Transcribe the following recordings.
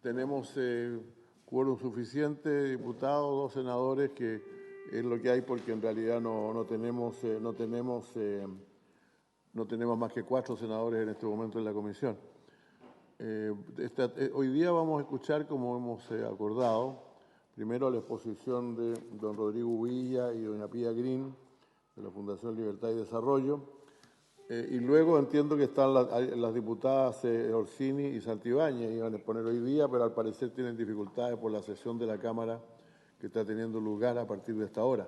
Tenemos quórum suficiente, diputados, 2 senadores, que es lo que hay porque en realidad no tenemos más que 4 senadores en este momento en la comisión. Hoy día vamos a escuchar, como hemos acordado, primero la exposición de don Rodrigo Ubilla y doña Pía Green, de la Fundación Libertad y Desarrollo, y luego entiendo que están las diputadas Orsini y Santibáñez, iban a exponer hoy día, pero al parecer tienen dificultades por la sesión de la Cámara que está teniendo lugar a partir de esta hora.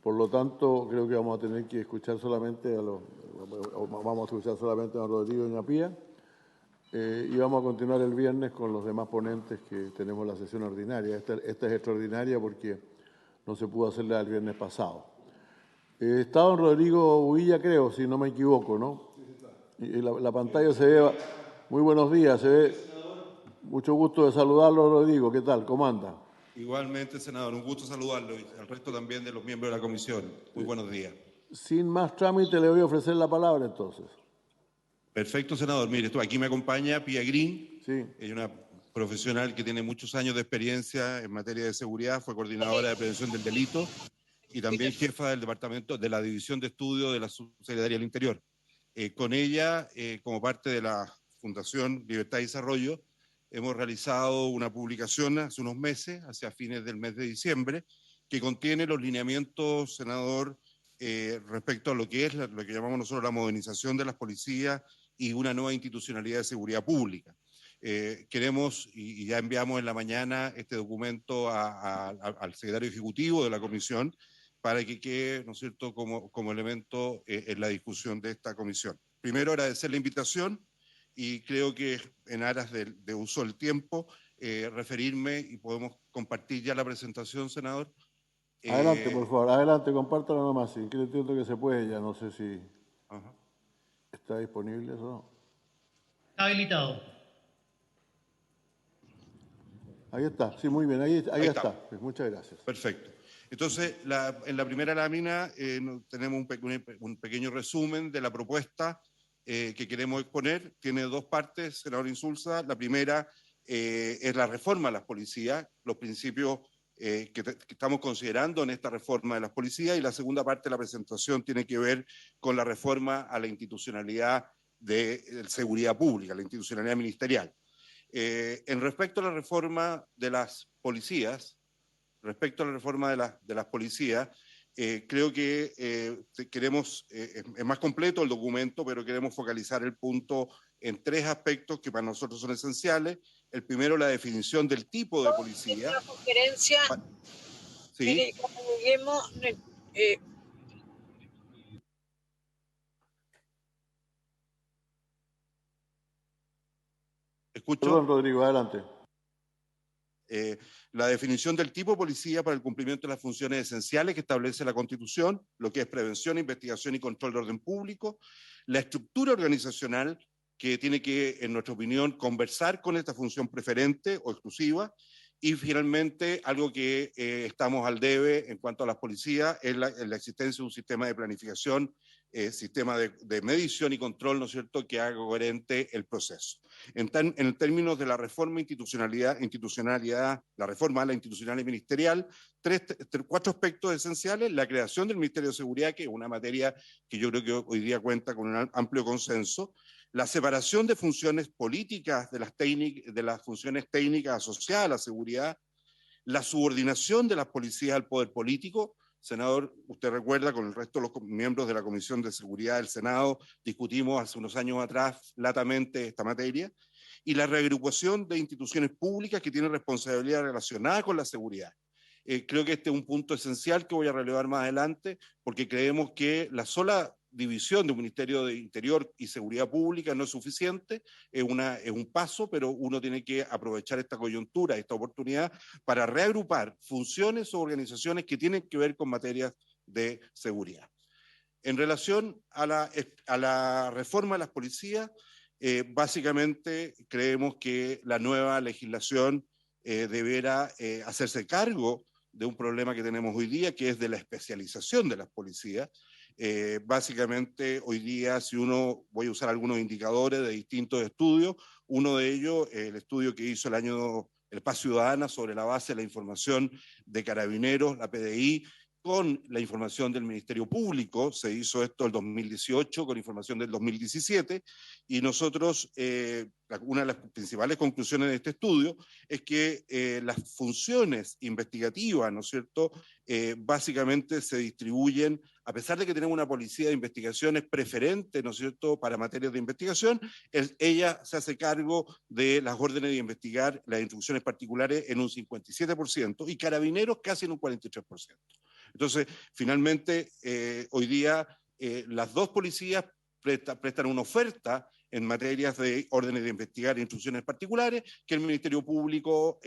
Por lo tanto, creo que vamos a tener que escuchar solamente a don Rodrigo y doña Pía, y vamos a continuar el viernes con los demás ponentes que tenemos en la sesión ordinaria. Esta es extraordinaria porque no se pudo hacerla el viernes pasado. Está don Rodrigo Ubilla, creo, si no me equivoco, ¿no? Y la pantalla se ve. Muy buenos días, se ve. Mucho gusto de saludarlo, Rodrigo. ¿Qué tal? ¿Cómo anda? Igualmente, senador, un gusto saludarlo y al resto también de los miembros de la comisión. Muy buenos días. Sin más trámite, le voy a ofrecer la palabra entonces. Perfecto, senador. Mire, aquí me acompaña Pía Green. Sí. Ella es una profesional que tiene muchos años de experiencia en materia de seguridad, fue coordinadora de prevención del delito y también jefa del departamento de la División de Estudio de la Subsecretaría del Interior. Con ella, como parte de la Fundación Libertad y Desarrollo, hemos realizado una publicación hace unos meses, hacia fines del mes de diciembre, que contiene los lineamientos, senador, respecto a lo que es lo que llamamos nosotros la modernización de las policías y una nueva institucionalidad de seguridad pública. Queremos, y ya enviamos en la mañana este documento al secretario ejecutivo de la comisión, para que quede, ¿no es cierto?, como elemento en la discusión de esta comisión. Primero, agradecer la invitación y creo que en aras de uso del tiempo, referirme y podemos compartir ya la presentación, senador. Adelante, por favor, adelante, compártalo nomás, sí, que entiendo que se puede ya, no sé si está disponible eso. ¿No? Está habilitado. Ahí está, sí, muy bien, ahí está. Pues muchas gracias. Perfecto. Entonces, en la primera lámina tenemos un pequeño resumen de la propuesta que queremos exponer. Tiene 2 partes, senador Insulza. La primera es la reforma a las policías, los principios que estamos considerando en esta reforma de las policías, y la segunda parte de la presentación tiene que ver con la reforma a la institucionalidad de seguridad pública, la institucionalidad ministerial. En respecto a la reforma de las policías, creo que es más completo el documento, pero queremos focalizar el punto en 3 aspectos que para nosotros son esenciales. El primero, la definición del tipo de policía. Una sugerencia, ¿Sí? mire, cuando lleguemos... ¿Escucho? Perdón, Rodrigo, adelante. La definición del tipo de policía para el cumplimiento de las funciones esenciales que establece la Constitución, lo que es prevención, investigación y control de orden público, la estructura organizacional que tiene que, en nuestra opinión, conversar con esta función preferente o exclusiva, y finalmente, algo que estamos al debe en cuanto a las policías, es la existencia de un sistema de planificación, sistema de medición y control, ¿no es cierto?, que haga coherente el proceso. En términos de la reforma la reforma a la institucionalidad ministerial, 4 aspectos esenciales: la creación del Ministerio de Seguridad, que es una materia que yo creo que hoy día cuenta con un amplio consenso; la separación de funciones políticas de las funciones técnicas asociadas a la seguridad; la subordinación de las policías al poder político. Senador, usted recuerda, con el resto de los miembros de la Comisión de Seguridad del Senado, discutimos hace unos años atrás latamente esta materia; y la reagrupación de instituciones públicas que tienen responsabilidad relacionada con la seguridad. Creo que este es un punto esencial que voy a relevar más adelante, porque creemos que la sola división de un Ministerio de Interior y Seguridad Pública no es suficiente, es un paso, pero uno tiene que aprovechar esta coyuntura, esta oportunidad, para reagrupar funciones o organizaciones que tienen que ver con materias de seguridad. En relación a la reforma de las policías, básicamente creemos que la nueva legislación deberá hacerse cargo de un problema que tenemos hoy día, que es de la especialización de las policías. Básicamente, hoy día, si uno, voy a usar algunos indicadores de distintos estudios, uno de ellos, el estudio que hizo el Paz Ciudadana sobre la base de la información de Carabineros, la PDI, con la información del Ministerio Público. Se hizo esto el 2018 con información del 2017 y nosotros, una de las principales conclusiones de este estudio es que las funciones investigativas, ¿no es cierto?, básicamente se distribuyen, a pesar de que tenemos una policía de investigaciones preferente, ¿no es cierto?, para materias de investigación, ella se hace cargo de las órdenes de investigar, las instrucciones particulares en un 57% y Carabineros casi en un 43%. Entonces, finalmente, hoy día las dos policías prestan una oferta en materias de órdenes de investigar e instrucciones particulares que el Ministerio Público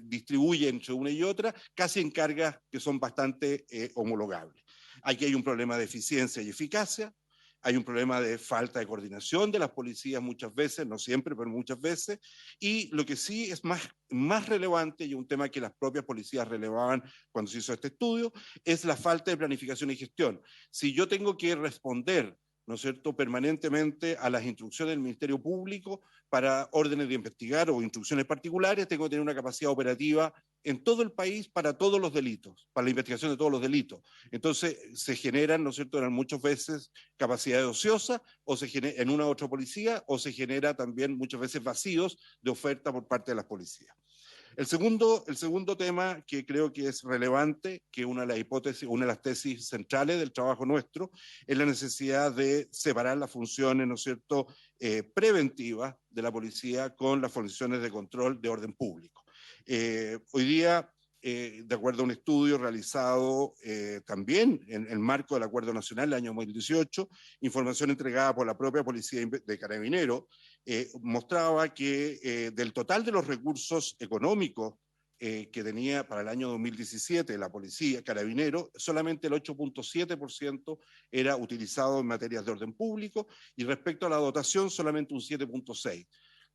distribuye entre una y otra, casi en cargas que son bastante homologables. Aquí hay un problema de eficiencia y eficacia, hay un problema de falta de coordinación de las policías muchas veces, no siempre, pero muchas veces, y lo que sí es más relevante, y un tema que las propias policías relevaban cuando se hizo este estudio, es la falta de planificación y gestión. Si yo tengo que responder, ¿no es cierto?, permanentemente a las instrucciones del Ministerio Público para órdenes de investigar o instrucciones particulares, tengo que tener una capacidad operativa en todo el país para todos los delitos, para la investigación de todos los delitos. Entonces se generan, ¿no es cierto?, muchas veces capacidades ociosas o se genera en una u otra policía o se genera también muchas veces vacíos de oferta por parte de las policías. El segundo tema que creo que es relevante, que una de las hipótesis, una de las tesis centrales del trabajo nuestro, es la necesidad de separar las funciones, ¿no es cierto?, preventivas de la policía con las funciones de control de orden público. Hoy día, de acuerdo a un estudio realizado también en el marco del Acuerdo Nacional del año 2018, información entregada por la propia Policía de Carabineros, mostraba que del total de los recursos económicos que tenía para el año 2017 la policía, Carabineros, solamente el 8.7% era utilizado en materias de orden público y respecto a la dotación solamente un 7.6%.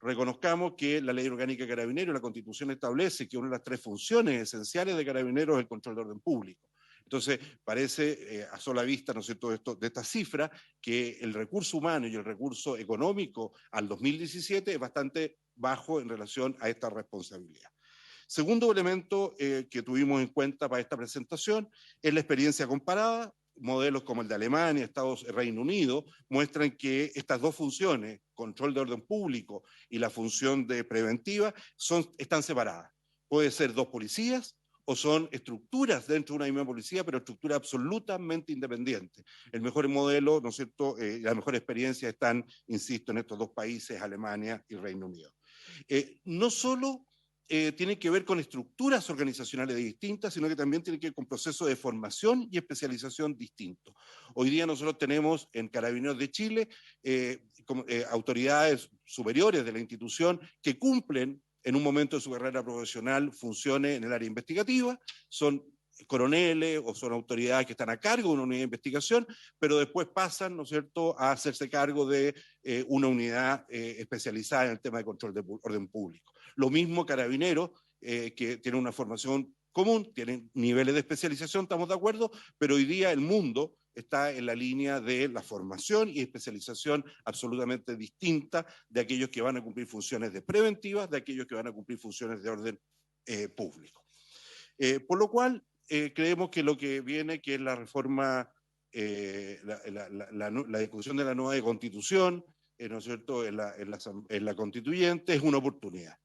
Reconozcamos que la Ley Orgánica de Carabineros y la Constitución establece que una de las tres funciones esenciales de Carabineros es el control de orden público. Entonces, parece a sola vista, ¿no es cierto?, de esta cifra, que el recurso humano y el recurso económico al 2017 es bastante bajo en relación a esta responsabilidad. Segundo elemento que tuvimos en cuenta para esta presentación es la experiencia comparada. Modelos como el de Alemania, Reino Unido, muestran que estas dos funciones, control de orden público y la función de preventiva, están separadas. Puede ser dos policías o son estructuras dentro de una misma policía, pero estructuras absolutamente independientes. El mejor modelo, ¿no es cierto?, la mejor experiencia están, insisto, en estos dos países, Alemania y Reino Unido. No solo tiene que ver con estructuras organizacionales distintas, sino que también tiene que ver con procesos de formación y especialización distintos. Hoy día nosotros tenemos en Carabineros de Chile autoridades superiores de la institución que cumplen en un momento de su carrera profesional funciones en el área investigativa, son coroneles o son autoridades que están a cargo de una unidad de investigación, pero después pasan, ¿no es cierto?, a hacerse cargo de una unidad especializada en el tema de control de orden público. Lo mismo Carabineros, que tiene una formación común, tienen niveles de especialización, estamos de acuerdo, pero hoy día el mundo está en la línea de la formación y especialización absolutamente distinta de aquellos que van a cumplir funciones de preventivas, de aquellos que van a cumplir funciones de orden público. Por lo cual, creemos que lo que viene, que es la reforma, la discusión de la nueva constitución, ¿no es cierto?, en la constituyente, es una oportunidad.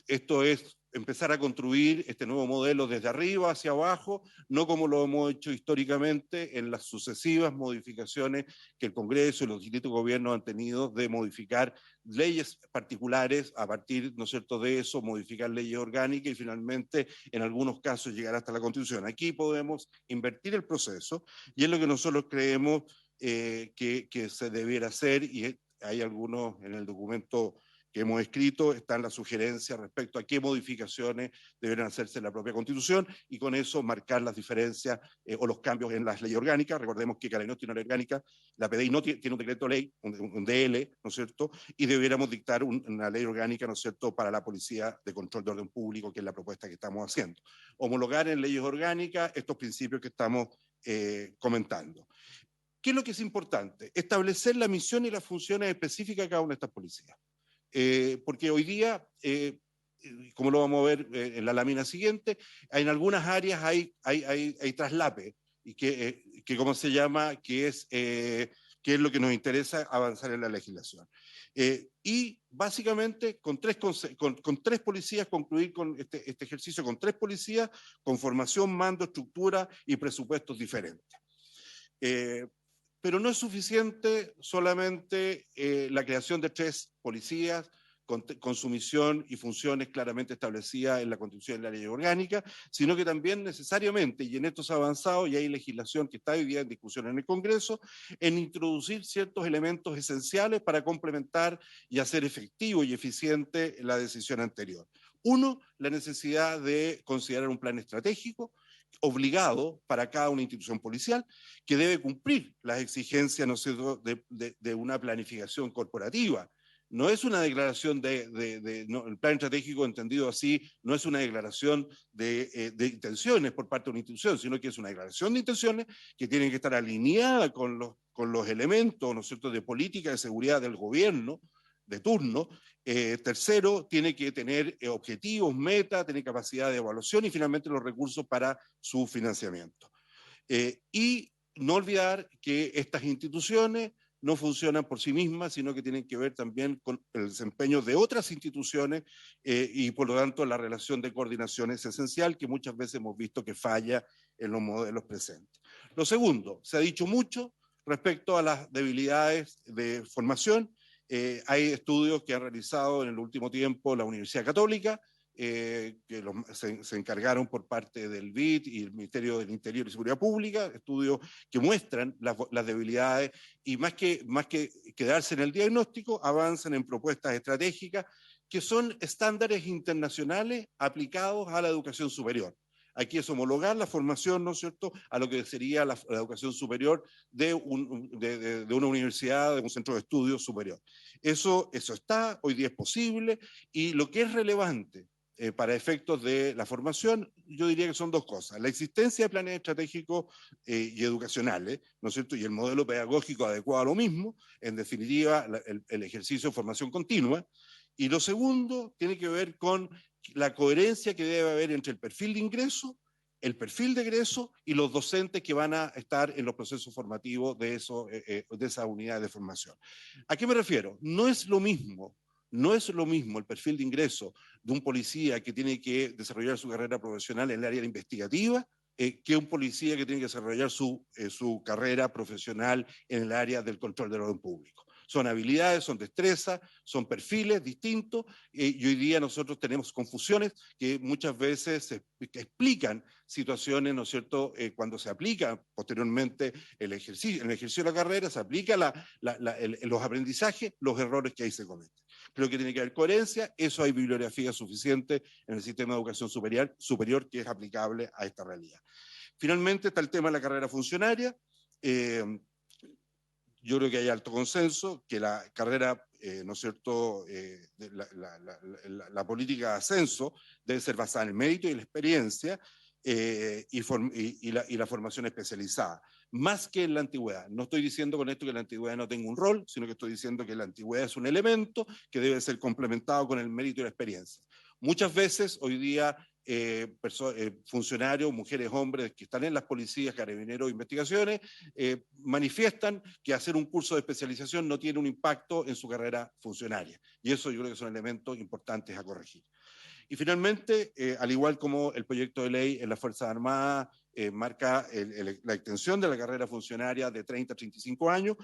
Esto es empezar a construir este nuevo modelo desde arriba hacia abajo, no como lo hemos hecho históricamente en las sucesivas modificaciones que el Congreso y los distintos gobiernos han tenido de modificar leyes particulares a partir, ¿no es cierto?, de eso, modificar leyes orgánicas y finalmente en algunos casos llegar hasta la Constitución. Aquí podemos invertir el proceso y es lo que nosotros creemos que se debiera hacer, y hay algunos en el documento que hemos escrito, están las sugerencias respecto a qué modificaciones deberían hacerse en la propia Constitución y con eso marcar las diferencias o los cambios en las leyes orgánicas. Recordemos que Carabineros tiene una ley orgánica, la PDI no tiene un decreto ley, un DL, ¿no es cierto? Y deberíamos dictar una ley orgánica, ¿no es cierto?, para la Policía de Control de Orden Público, que es la propuesta que estamos haciendo. Homologar en leyes orgánicas estos principios que estamos comentando. ¿Qué es lo que es importante? Establecer la misión y las funciones específicas de cada una de estas policías. Porque hoy día, como lo vamos a ver en la lámina siguiente, en algunas áreas hay traslape, y que ¿cómo se llama? Que es lo que nos interesa avanzar en la legislación. Y básicamente con tres policías, concluir con este ejercicio con 3 policías, con formación, mando, estructura y presupuestos diferentes. Pero no es suficiente solamente la creación de 3 policías con su misión y funciones claramente establecidas en la Constitución y en la ley orgánica, sino que también necesariamente, y en esto se ha avanzado y hay legislación que está hoy día en discusión en el Congreso, en introducir ciertos elementos esenciales para complementar y hacer efectivo y eficiente la decisión anterior. Uno, la necesidad de considerar un plan estratégico obligado para cada una institución policial, que debe cumplir las exigencias, ¿no es cierto?, de una planificación corporativa. No es una declaración no, el plan estratégico entendido así, no es una declaración de intenciones por parte de una institución, sino que es una declaración de intenciones que tienen que estar alineadas con los elementos, ¿no es cierto?, de política de seguridad del gobierno de turno. Tercero, tiene que tener objetivos, metas, tener capacidad de evaluación y finalmente los recursos para su financiamiento. Y no olvidar que estas instituciones no funcionan por sí mismas, sino que tienen que ver también con el desempeño de otras instituciones y por lo tanto la relación de coordinación es esencial, que muchas veces hemos visto que falla en los modelos presentes. Lo segundo, se ha dicho mucho respecto a las debilidades de formación. Hay estudios que ha realizado en el último tiempo la Universidad Católica, que se encargaron por parte del BID y el Ministerio del Interior y Seguridad Pública, estudios que muestran las debilidades y más que quedarse en el diagnóstico, avanzan en propuestas estratégicas que son estándares internacionales aplicados a la educación superior. Aquí es homologar la formación, ¿no es cierto?, a lo que sería la educación superior de una universidad, de un centro de estudios superior. Eso está, hoy día es posible, y lo que es relevante para efectos de la formación, yo diría que son 2 cosas. La existencia de planes estratégicos y educacionales, ¿no es cierto?, y el modelo pedagógico adecuado a lo mismo, en definitiva, el ejercicio de formación continua. Y lo segundo tiene que ver con la coherencia que debe haber entre el perfil de ingreso, el perfil de egreso y los docentes que van a estar en los procesos formativos de esas unidades de formación. ¿A qué me refiero? No es lo mismo el perfil de ingreso de un policía que tiene que desarrollar su carrera profesional en el área investigativa que un policía que tiene que desarrollar su carrera profesional en el área del control del orden público. Son habilidades, son destrezas, son perfiles distintos y hoy día nosotros tenemos confusiones que muchas veces que explican situaciones, ¿no es cierto?, cuando se aplica posteriormente el ejercicio de la carrera, se aplica los aprendizajes, los errores que ahí se cometen. Creo que tiene que haber coherencia, eso hay bibliografía suficiente en el sistema de educación superior que es aplicable a esta realidad. Finalmente está el tema de la carrera funcionaria. Yo creo que hay alto consenso que la carrera, ¿no es cierto?, la política de ascenso debe ser basada en el mérito y la experiencia y la formación especializada, más que en la antigüedad. No estoy diciendo con esto que la antigüedad no tenga un rol, sino que estoy diciendo que la antigüedad es un elemento que debe ser complementado con el mérito y la experiencia. Muchas veces hoy día funcionarios, mujeres, hombres que están en las policías, carabineros, investigaciones, manifiestan que hacer un curso de especialización no tiene un impacto en su carrera funcionaria. Y eso yo creo que son elementos importantes a corregir. Y finalmente, al igual como el proyecto de ley en las Fuerzas Armadas marca la extensión de la carrera funcionaria de 30 a 35 años,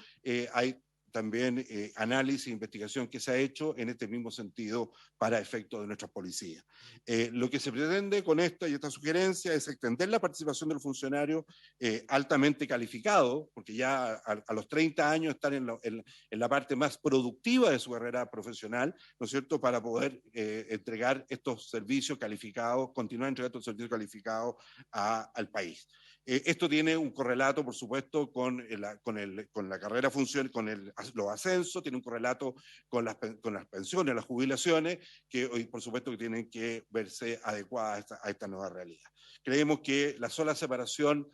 hay también análisis e investigación que se ha hecho en este mismo sentido para efectos de nuestras policías. Lo que se pretende con esta y esta sugerencia es extender la participación del funcionario altamente calificado, porque ya a los 30 años están en la parte más productiva de su carrera profesional, ¿no es cierto?, para poder entregar estos servicios calificados, continuar entregando estos servicios calificados al país. Esto tiene un correlato, por supuesto, con la carrera función, con los ascensos, tiene un correlato con las pensiones, las jubilaciones, que hoy, por supuesto, que tienen que verse adecuadas a esta nueva realidad. Creemos que la sola separación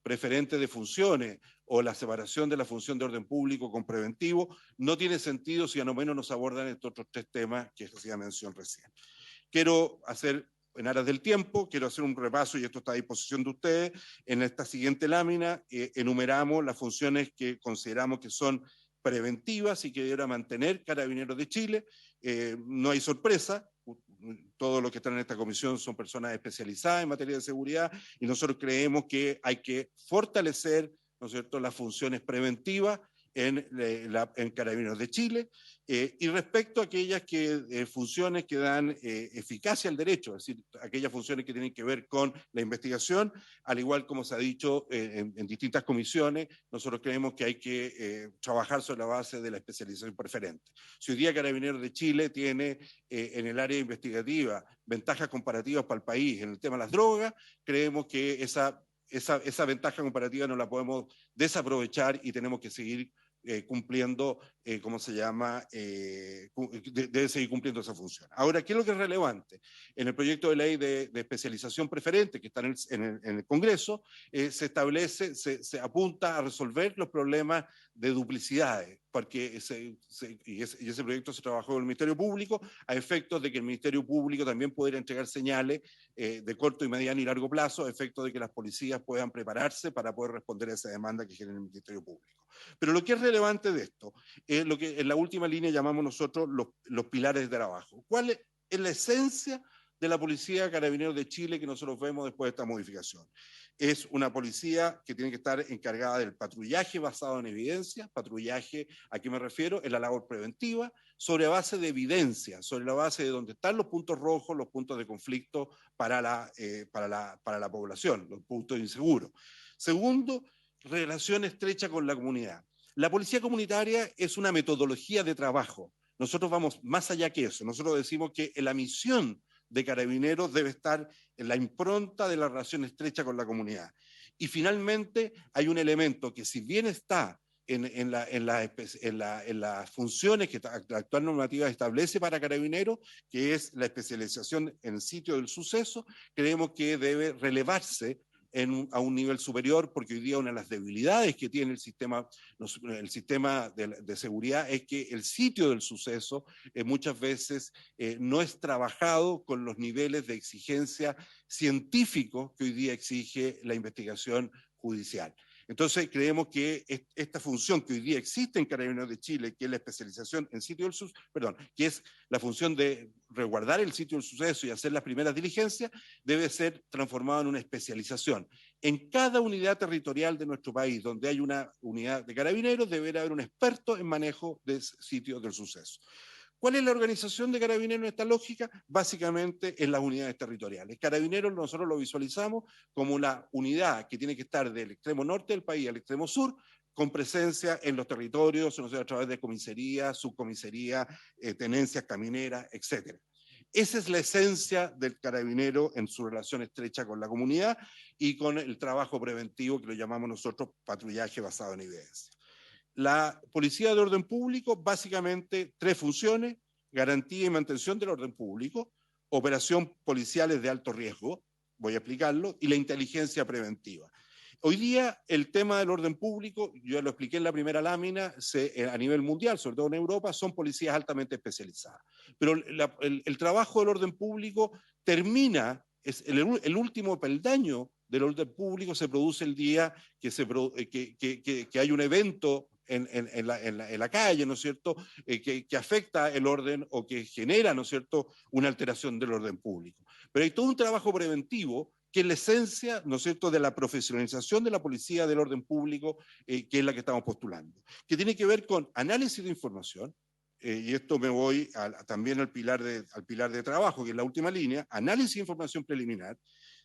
preferente de funciones o la separación de la función de orden público con preventivo, no tiene sentido si a lo menos nos abordan estos otros tres temas que hacía mención recién. Quiero hacer, en aras del tiempo, quiero hacer un repaso, y esto está a disposición de ustedes. En esta siguiente lámina enumeramos las funciones que consideramos que son preventivas y que deberá mantener Carabineros de Chile. No hay sorpresa, todos los que están en esta comisión son personas especializadas en materia de seguridad, y nosotros creemos que hay que fortalecer, ¿no es cierto?, las funciones preventivas en Carabineros de Chile, y respecto a aquellas funciones que dan eficacia al derecho, es decir, aquellas funciones que tienen que ver con la investigación, al igual como se ha dicho en distintas comisiones, nosotros creemos que hay que trabajar sobre la base de la especialización preferente. Si hoy día Carabineros de Chile tiene en el área investigativa ventajas comparativas para el país en el tema de las drogas, creemos que esa ventaja comparativa no la podemos desaprovechar y tenemos que seguir cumpliendo, ¿cómo se llama? Debe seguir cumpliendo esa función. Ahora, ¿qué es lo que es relevante? En el proyecto de ley de especialización preferente que está en el Congreso, se establece, se apunta a resolver los problemas de duplicidades, porque ese proyecto se trabajó en el Ministerio Público a efectos de que el Ministerio Público también pudiera entregar señales de corto y mediano y largo plazo, a efectos de que las policías puedan prepararse para poder responder a esa demanda que genera el Ministerio Público. Pero lo que es relevante de esto es lo que en la última línea llamamos nosotros los pilares de trabajo. ¿Cuál es la esencia de la Policía Carabineros de Chile que nosotros vemos después de esta modificación? Es una policía que tiene que estar encargada del patrullaje basado en evidencia. Patrullaje, ¿a qué me refiero? En la labor preventiva, sobre base de evidencia, sobre la base de dónde están los puntos rojos, los puntos de conflicto para la población, los puntos inseguros. Segundo, relación estrecha con la comunidad. La policía comunitaria es una metodología de trabajo. Nosotros vamos más allá que eso. Nosotros decimos que la misión de Carabineros debe estar en la impronta de la relación estrecha con la comunidad. Y finalmente hay un elemento que, si bien está en las funciones que la actual normativa establece para Carabineros, que es la especialización en el sitio del suceso, creemos que debe relevarse a un nivel superior, porque hoy día una de las debilidades que tiene el sistema de seguridad es que el sitio del suceso muchas veces no es trabajado con los niveles de exigencia científicos que hoy día exige la investigación judicial. Entonces creemos que esta función que hoy día existe en Carabineros de Chile, que es la especialización en sitio del suceso, que es la función de resguardar el sitio del suceso y hacer las primeras diligencias, debe ser transformada en una especialización. En cada unidad territorial de nuestro país, donde hay una unidad de Carabineros, deberá haber un experto en manejo de sitios del suceso. ¿Cuál es la organización de Carabineros en esta lógica? Básicamente en las unidades territoriales. Carabineros nosotros lo visualizamos como la unidad que tiene que estar del extremo norte del país al extremo sur, con presencia en los territorios, no sé, a través de comisaría, subcomisaría, tenencias camineras, etc. Esa es la esencia del carabinero en su relación estrecha con la comunidad y con el trabajo preventivo que lo llamamos nosotros patrullaje basado en evidencia. La policía de orden público, básicamente tres funciones: garantía y mantención del orden público, operación policiales de alto riesgo, voy a explicarlo, y la inteligencia preventiva. Hoy día el tema del orden público, yo lo expliqué en la primera lámina, a nivel mundial, sobre todo en Europa, son policías altamente especializadas. Pero el trabajo del orden público termina, es el último peldaño del orden público se produce el día que hay un evento en la calle, ¿no es cierto?, que afecta el orden o que genera, ¿no es cierto?, una alteración del orden público. Pero hay todo un trabajo preventivo que es la esencia, ¿no es cierto?, de la profesionalización de la policía del orden público, que es la que estamos postulando, que tiene que ver con análisis de información, y esto me voy también al pilar de trabajo, que es la última línea: análisis de información preliminar,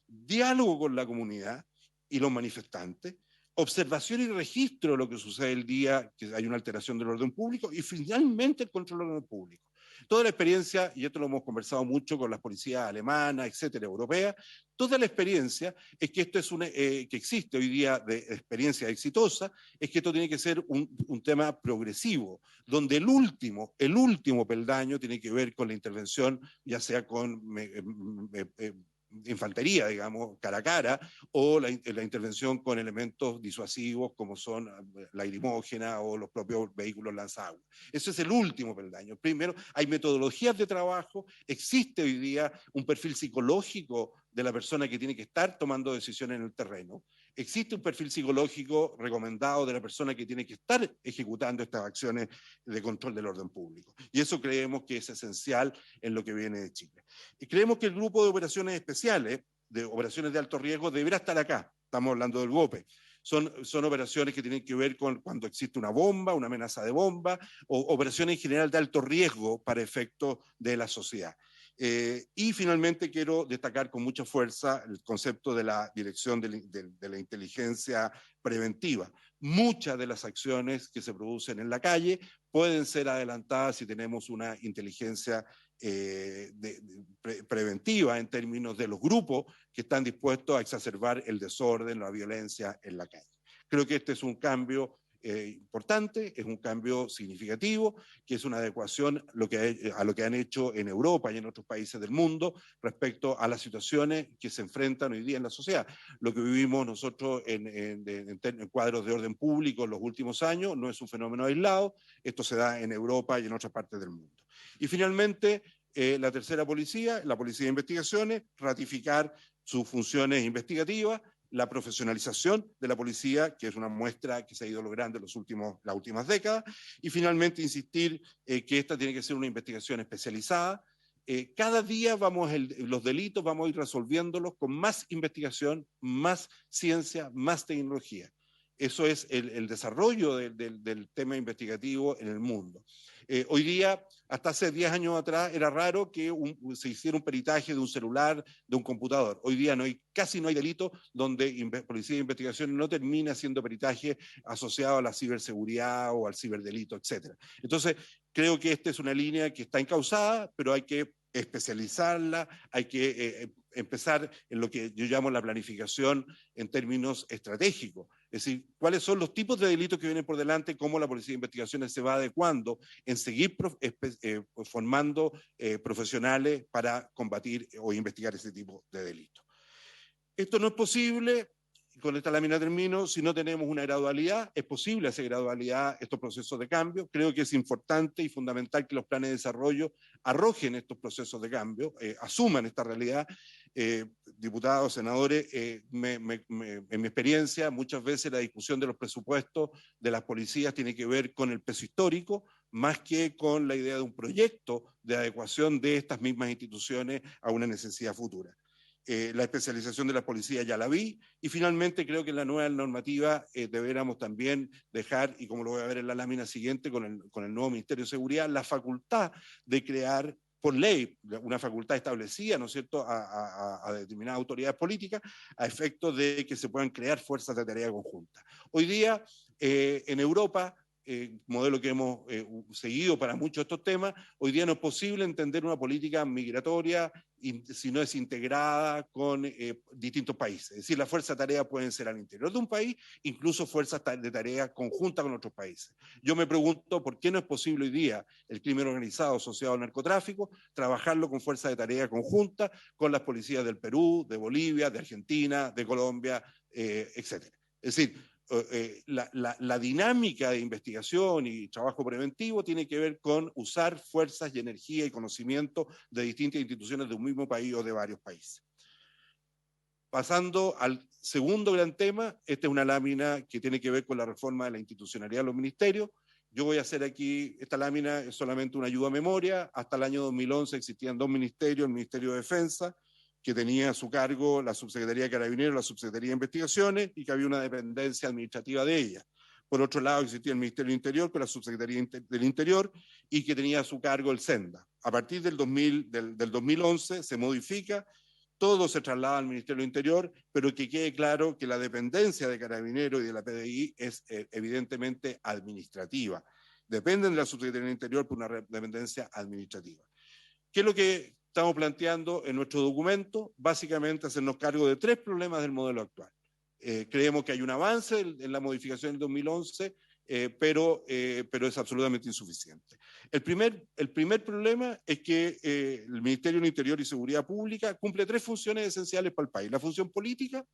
diálogo con la comunidad y los manifestantes, observación y registro de lo que sucede el día que hay una alteración del orden público, y finalmente el control del orden público. Toda la experiencia, y esto lo hemos conversado mucho con las policías alemanas, etcétera, europeas, toda la experiencia es que esto es que existe hoy día de experiencia exitosa, es que esto tiene que ser un tema progresivo, donde el último peldaño tiene que ver con la intervención, ya sea con infantería, digamos, cara a cara, o la intervención con elementos disuasivos como son la lacrimógena o los propios vehículos lanzaguas. Eso es el último peldaño. Primero, hay metodologías de trabajo, existe hoy día un perfil psicológico de la persona que tiene que estar tomando decisiones en el terreno. Existe un perfil psicológico recomendado de la persona que tiene que estar ejecutando estas acciones de control del orden público. Y eso creemos que es esencial en lo que viene de Chile. Y creemos que el grupo de operaciones especiales, de operaciones de alto riesgo, deberá estar acá. Estamos hablando del GOPE. Son operaciones que tienen que ver con cuando existe una bomba, una amenaza de bomba, o operaciones en general de alto riesgo para efectos de la sociedad. Y finalmente quiero destacar con mucha fuerza el concepto de la dirección de la inteligencia preventiva. Muchas de las acciones que se producen en la calle pueden ser adelantadas si tenemos una inteligencia preventiva en términos de los grupos que están dispuestos a exacerbar el desorden, la violencia en la calle. Creo que este es un cambio importante, es un cambio significativo, que es una adecuación a lo que han hecho en Europa y en otros países del mundo respecto a las situaciones que se enfrentan hoy día en la sociedad. Lo que vivimos nosotros en cuadros de orden público en los últimos años no es un fenómeno aislado, esto se da en Europa y en otras partes del mundo. Y finalmente, la tercera policía, la Policía de Investigaciones, ratificar sus funciones investigativas, la profesionalización de la policía, que es una muestra que se ha ido logrando en las últimas décadas, y finalmente insistir que esta tiene que ser una investigación especializada. Cada día los delitos vamos a ir resolviéndolos con más investigación, más ciencia, más tecnología. Eso es el desarrollo del tema investigativo en el mundo. Hoy día, hasta hace 10 años atrás, era raro que se hiciera un peritaje de un celular, de un computador. Hoy día casi no hay delito donde Policía de Investigación no termina haciendo peritaje asociado a la ciberseguridad o al ciberdelito, etc. Entonces, creo que esta es una línea que está encauzada, pero hay que especializarla, hay que empezar en lo que yo llamo la planificación en términos estratégicos. Es decir, cuáles son los tipos de delitos que vienen por delante, cómo la Policía de Investigaciones se va adecuando en seguir formando profesionales para combatir o investigar ese tipo de delitos. Esto no es posible, con esta lámina termino, si no tenemos una gradualidad. Es posible hacer gradualidad estos procesos de cambio. Creo que es importante y fundamental que los planes de desarrollo arrojen estos procesos de cambio, asuman esta realidad. Diputados, senadores, en mi experiencia, muchas veces la discusión de los presupuestos de las policías tiene que ver con el peso histórico, más que con la idea de un proyecto de adecuación de estas mismas instituciones a una necesidad futura. La especialización de la policía ya la vi, y finalmente creo que en la nueva normativa deberíamos también dejar, y como lo voy a ver en la lámina siguiente con el nuevo Ministerio de Seguridad, la facultad de crear por ley, una facultad establecida, ¿no es cierto?, a determinadas autoridades políticas, a efectos de que se puedan crear fuerzas de tarea conjunta. Hoy día, en Europa, modelo que hemos seguido para muchos de estos temas, hoy día no es posible entender una política migratoria si no es integrada con distintos países. Es decir, las fuerzas de tarea pueden ser al interior de un país, incluso fuerzas de tarea conjuntas con otros países. Yo me pregunto por qué no es posible hoy día el crimen organizado asociado al narcotráfico, trabajarlo con fuerzas de tarea conjuntas con las policías del Perú, de Bolivia, de Argentina, de Colombia, etc. Es decir, la dinámica de investigación y trabajo preventivo tiene que ver con usar fuerzas y energía y conocimiento de distintas instituciones de un mismo país o de varios países. Pasando al segundo gran tema, esta es una lámina que tiene que ver con la reforma de la institucionalidad de los ministerios. Yo voy a hacer aquí, esta lámina es solamente una ayuda a memoria. Hasta el año 2011 existían dos ministerios, el Ministerio de Defensa, que tenía a su cargo la Subsecretaría de Carabineros, la Subsecretaría de Investigaciones, y que había una dependencia administrativa de ella. Por otro lado, existía el Ministerio del Interior con la Subsecretaría del Interior y que tenía a su cargo el SENDA. A partir del 2011 se modifica, todo se traslada al Ministerio del Interior, pero que quede claro que la dependencia de Carabineros y de la PDI es evidentemente administrativa. Dependen de la Subsecretaría del Interior por una dependencia administrativa. ¿Qué es lo que estamos planteando en nuestro documento? Básicamente hacernos cargo de tres problemas del modelo actual. Creemos que hay un avance en la modificación del 2011 pero es absolutamente insuficiente. El primer problema es que el Ministerio del Interior y Seguridad Pública cumple 3 funciones esenciales para el país: la función política,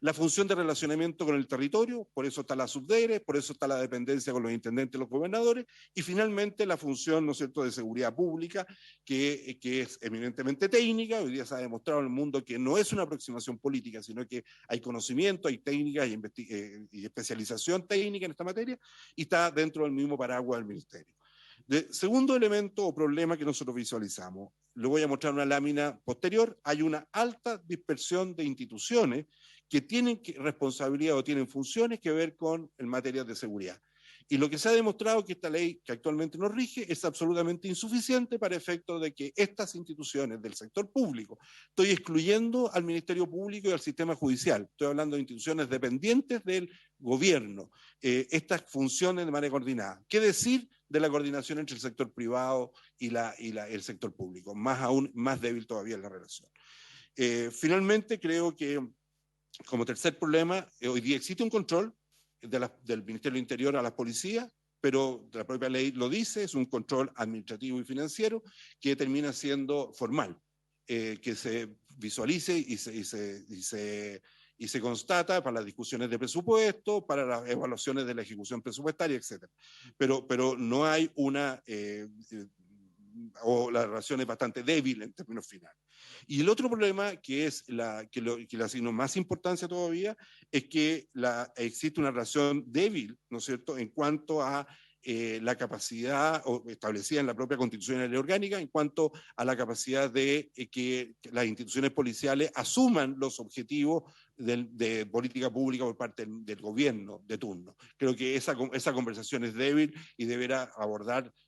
la función de relacionamiento con el territorio, por eso está la subdere, por eso está la dependencia con los intendentes y los gobernadores, y finalmente la función, ¿no es cierto?, de seguridad pública, que es eminentemente técnica. Hoy día se ha demostrado en el mundo que no es una aproximación política, sino que hay conocimiento, hay técnicas y especialización técnica en esta materia, y está dentro del mismo paraguas del ministerio. Segundo elemento o problema que nosotros visualizamos, le voy a mostrar una lámina posterior: hay una alta dispersión de instituciones que tienen responsabilidad o tienen funciones que ver con en materia de seguridad. Y lo que se ha demostrado es que esta ley que actualmente nos rige es absolutamente insuficiente para efectos de que estas instituciones del sector público, estoy excluyendo al Ministerio Público y al sistema judicial, estoy hablando de instituciones dependientes del gobierno, estas funciones de manera coordinada. ¿Qué decir de la coordinación entre el sector privado y el sector público? Más débil todavía es la relación. Finalmente, creo que como tercer problema, hoy día existe un control del Ministerio del Interior a las policías, pero la propia ley lo dice, es un control administrativo y financiero que termina siendo formal, que se visualice y se constata para las discusiones de presupuesto, para las evaluaciones de la ejecución presupuestaria, etc. Pero no hay o la relación es bastante débil en términos finales. Y el otro problema, que le asigno más importancia todavía, es que existe una relación débil, ¿no es cierto?, en cuanto a la capacidad establecida en la propia Constitución y la Ley Orgánica, en cuanto a la capacidad de que las instituciones policiales asuman los objetivos de política pública por parte del gobierno de turno. Creo que esa conversación es débil y deberá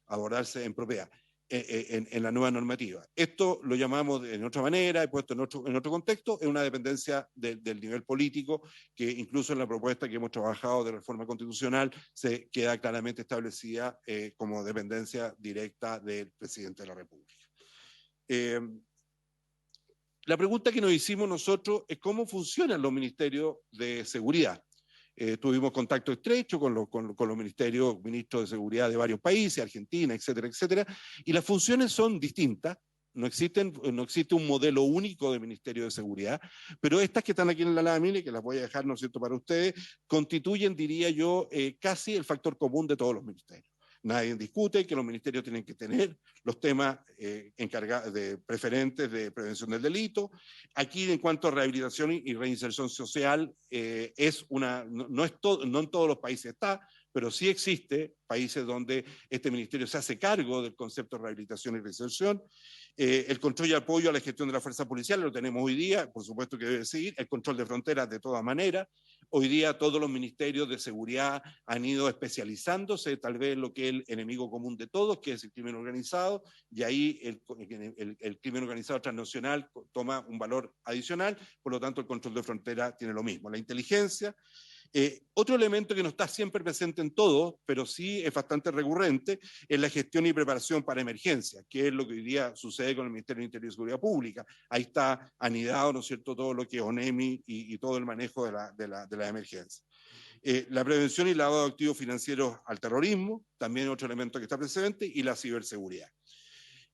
abordarse en propiedad. En la nueva normativa. Esto lo llamamos en otra manera, he puesto en otro contexto, es una dependencia del nivel político, que incluso en la propuesta que hemos trabajado de reforma constitucional se queda claramente establecida como dependencia directa del presidente de la República. La pregunta que nos hicimos nosotros es cómo funcionan los ministerios de seguridad. Tuvimos contacto estrecho con los ministros de seguridad de varios países, Argentina, etcétera, etcétera, y las funciones son distintas. No existe un modelo único de Ministerio de Seguridad, pero estas que están aquí en la lámina, que las voy a dejar, ¿no es cierto?, para ustedes, constituyen, diría yo, casi el factor común de todos los ministerios. Nadie discute que los ministerios tienen que tener los temas preferentes de prevención del delito. Aquí, en cuanto a rehabilitación y reinserción social, no en todos los países está, pero sí existe países donde este ministerio se hace cargo del concepto de rehabilitación y reinserción. El control y apoyo a la gestión de la fuerza policial lo tenemos hoy día, por supuesto que debe seguir. El control de fronteras de todas maneras. Hoy día todos los ministerios de seguridad han ido especializándose, tal vez en lo que es el enemigo común de todos, que es el crimen organizado, y ahí el crimen organizado transnacional toma un valor adicional, por lo tanto el control de frontera tiene lo mismo. La inteligencia. Otro elemento que no está siempre presente en todo, pero sí es bastante recurrente, es la gestión y preparación para emergencias, que es lo que hoy día sucede con el Ministerio del Interior y Seguridad Pública. Ahí está anidado, ¿no es cierto?, todo lo que es ONEMI y todo el manejo de la emergencia. La prevención y lavado de activos financieros al terrorismo, también otro elemento que está presente, y la ciberseguridad.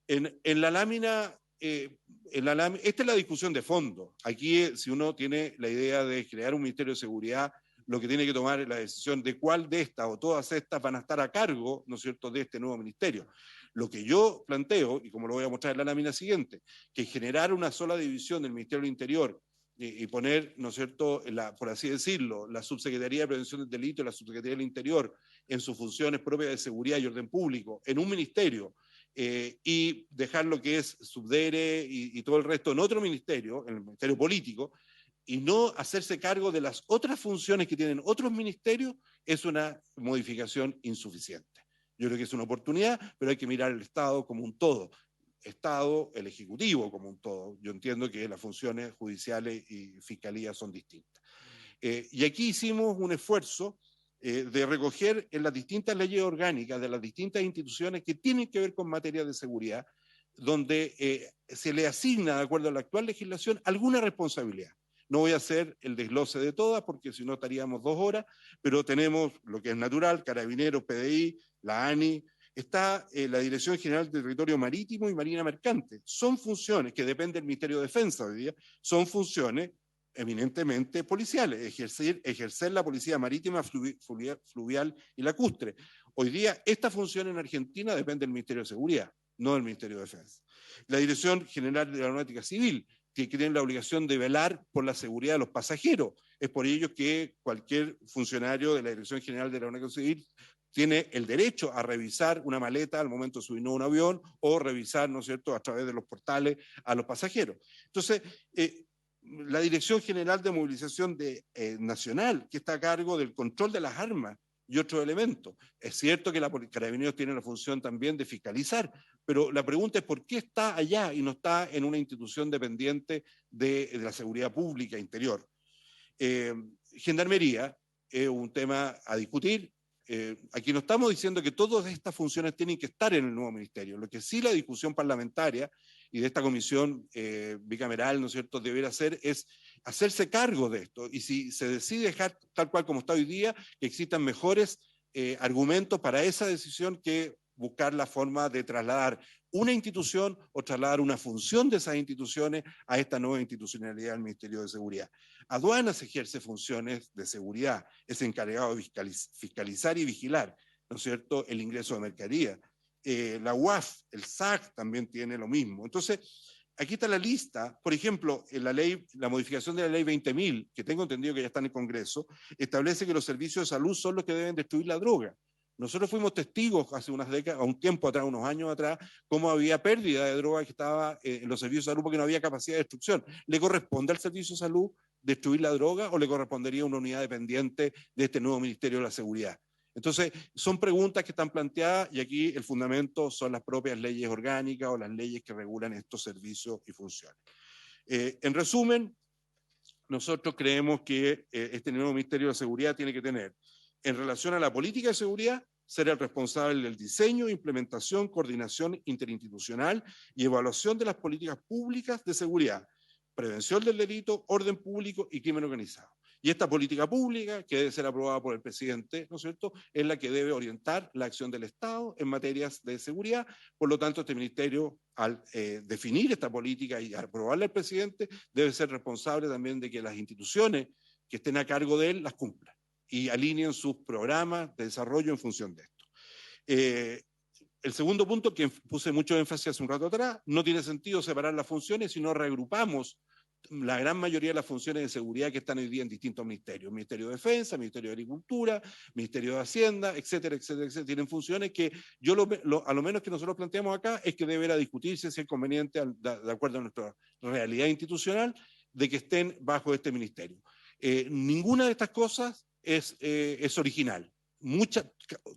En la lámina, esta es la discusión de fondo. Aquí, si uno tiene la idea de crear un Ministerio de Seguridad, lo que tiene que tomar es la decisión de cuál de estas o todas estas van a estar a cargo, ¿no es cierto?, de este nuevo ministerio. Lo que yo planteo, y como lo voy a mostrar en la lámina siguiente, que generar una sola división del Ministerio del Interior y poner, ¿no es cierto?, por así decirlo, la Subsecretaría de Prevención del Delito y la Subsecretaría del Interior en sus funciones propias de seguridad y orden público en un ministerio, y dejar lo que es subdere y todo el resto en otro ministerio, en el Ministerio Político, y no hacerse cargo de las otras funciones que tienen otros ministerios, es una modificación insuficiente. Yo creo que es una oportunidad, pero hay que mirar el Estado como un todo. Estado, el Ejecutivo como un todo. Yo entiendo que las funciones judiciales y fiscalía son distintas. Y aquí hicimos un esfuerzo de recoger en las distintas leyes orgánicas de las distintas instituciones que tienen que ver con materia de seguridad, donde se le asigna, de acuerdo a la actual legislación, alguna responsabilidad. No voy a hacer el desglose de todas, porque si no estaríamos 2 horas, pero tenemos lo que es natural, Carabineros, PDI, la ANI, está la Dirección General de Territorio Marítimo y Marina Mercante. Son funciones que dependen del Ministerio de Defensa hoy día, son funciones eminentemente policiales, ejercer la policía marítima, fluvial y lacustre. Hoy día esta función en Argentina depende del Ministerio de Seguridad, no del Ministerio de Defensa. La Dirección General de la Aeronáutica Civil, que tiene la obligación de velar por la seguridad de los pasajeros. Es por ello que cualquier funcionario de la Dirección General de la Aeronáutica Civil tiene el derecho a revisar una maleta al momento de subir a un avión o revisar, ¿no es cierto?, a través de los portales a los pasajeros. Entonces, la Dirección General de Movilización Nacional, que está a cargo del control de las armas y otros elementos. Es cierto que la Carabineros tiene la función también de fiscalizar, pero la pregunta es por qué está allá y no está en una institución dependiente de la seguridad pública interior. Gendarmería es un tema a discutir. Aquí no estamos diciendo que todas estas funciones tienen que estar en el nuevo ministerio. Lo que sí la discusión parlamentaria y de esta comisión bicameral, ¿no es cierto?, deberá hacer es hacerse cargo de esto. Y si se decide dejar tal cual como está hoy día, que existan mejores argumentos para esa decisión que buscar la forma de trasladar una institución o trasladar una función de esas instituciones a esta nueva institucionalidad del Ministerio de Seguridad. Aduanas ejerce funciones de seguridad, es encargado de fiscalizar y vigilar, ¿no es cierto?, el ingreso de mercadería. La UAF, el SAC también tiene lo mismo. Entonces, aquí está la lista. Por ejemplo, en la ley, la modificación de la ley 20.000, que tengo entendido que ya está en el Congreso, establece que los servicios de salud son los que deben destruir la droga. Nosotros fuimos testigos hace unas décadas, un tiempo atrás, unos años atrás, cómo había pérdida de droga que estaba en los servicios de salud porque no había capacidad de destrucción. ¿Le corresponde al servicio de salud destruir la droga o le correspondería a una unidad dependiente de este nuevo Ministerio de la Seguridad? Entonces, son preguntas que están planteadas y aquí el fundamento son las propias leyes orgánicas o las leyes que regulan estos servicios y funciones. En resumen, nosotros creemos que este nuevo Ministerio de Seguridad tiene que tener, en relación a la política de seguridad, ser el responsable del diseño, implementación, coordinación interinstitucional y evaluación de las políticas públicas de seguridad, prevención del delito, orden público y crimen organizado. Y esta política pública, que debe ser aprobada por el presidente, ¿no es cierto?, es la que debe orientar la acción del Estado en materias de seguridad. Por lo tanto, este ministerio, al definir esta política y aprobarla el presidente, debe ser responsable también de que las instituciones que estén a cargo de él las cumplan y alineen sus programas de desarrollo en función de esto. El segundo punto, que puse mucho énfasis hace un rato atrás, no tiene sentido separar las funciones si no reagrupamos la gran mayoría de las funciones de seguridad que están hoy día en distintos ministerios. Ministerio de Defensa, Ministerio de Agricultura, Ministerio de Hacienda, etcétera, etcétera, etcétera. Tienen funciones que yo a lo menos que nosotros planteamos acá es que deberá discutirse si es conveniente, de acuerdo a nuestra realidad institucional, de que estén bajo este ministerio. Ninguna de estas cosas es original.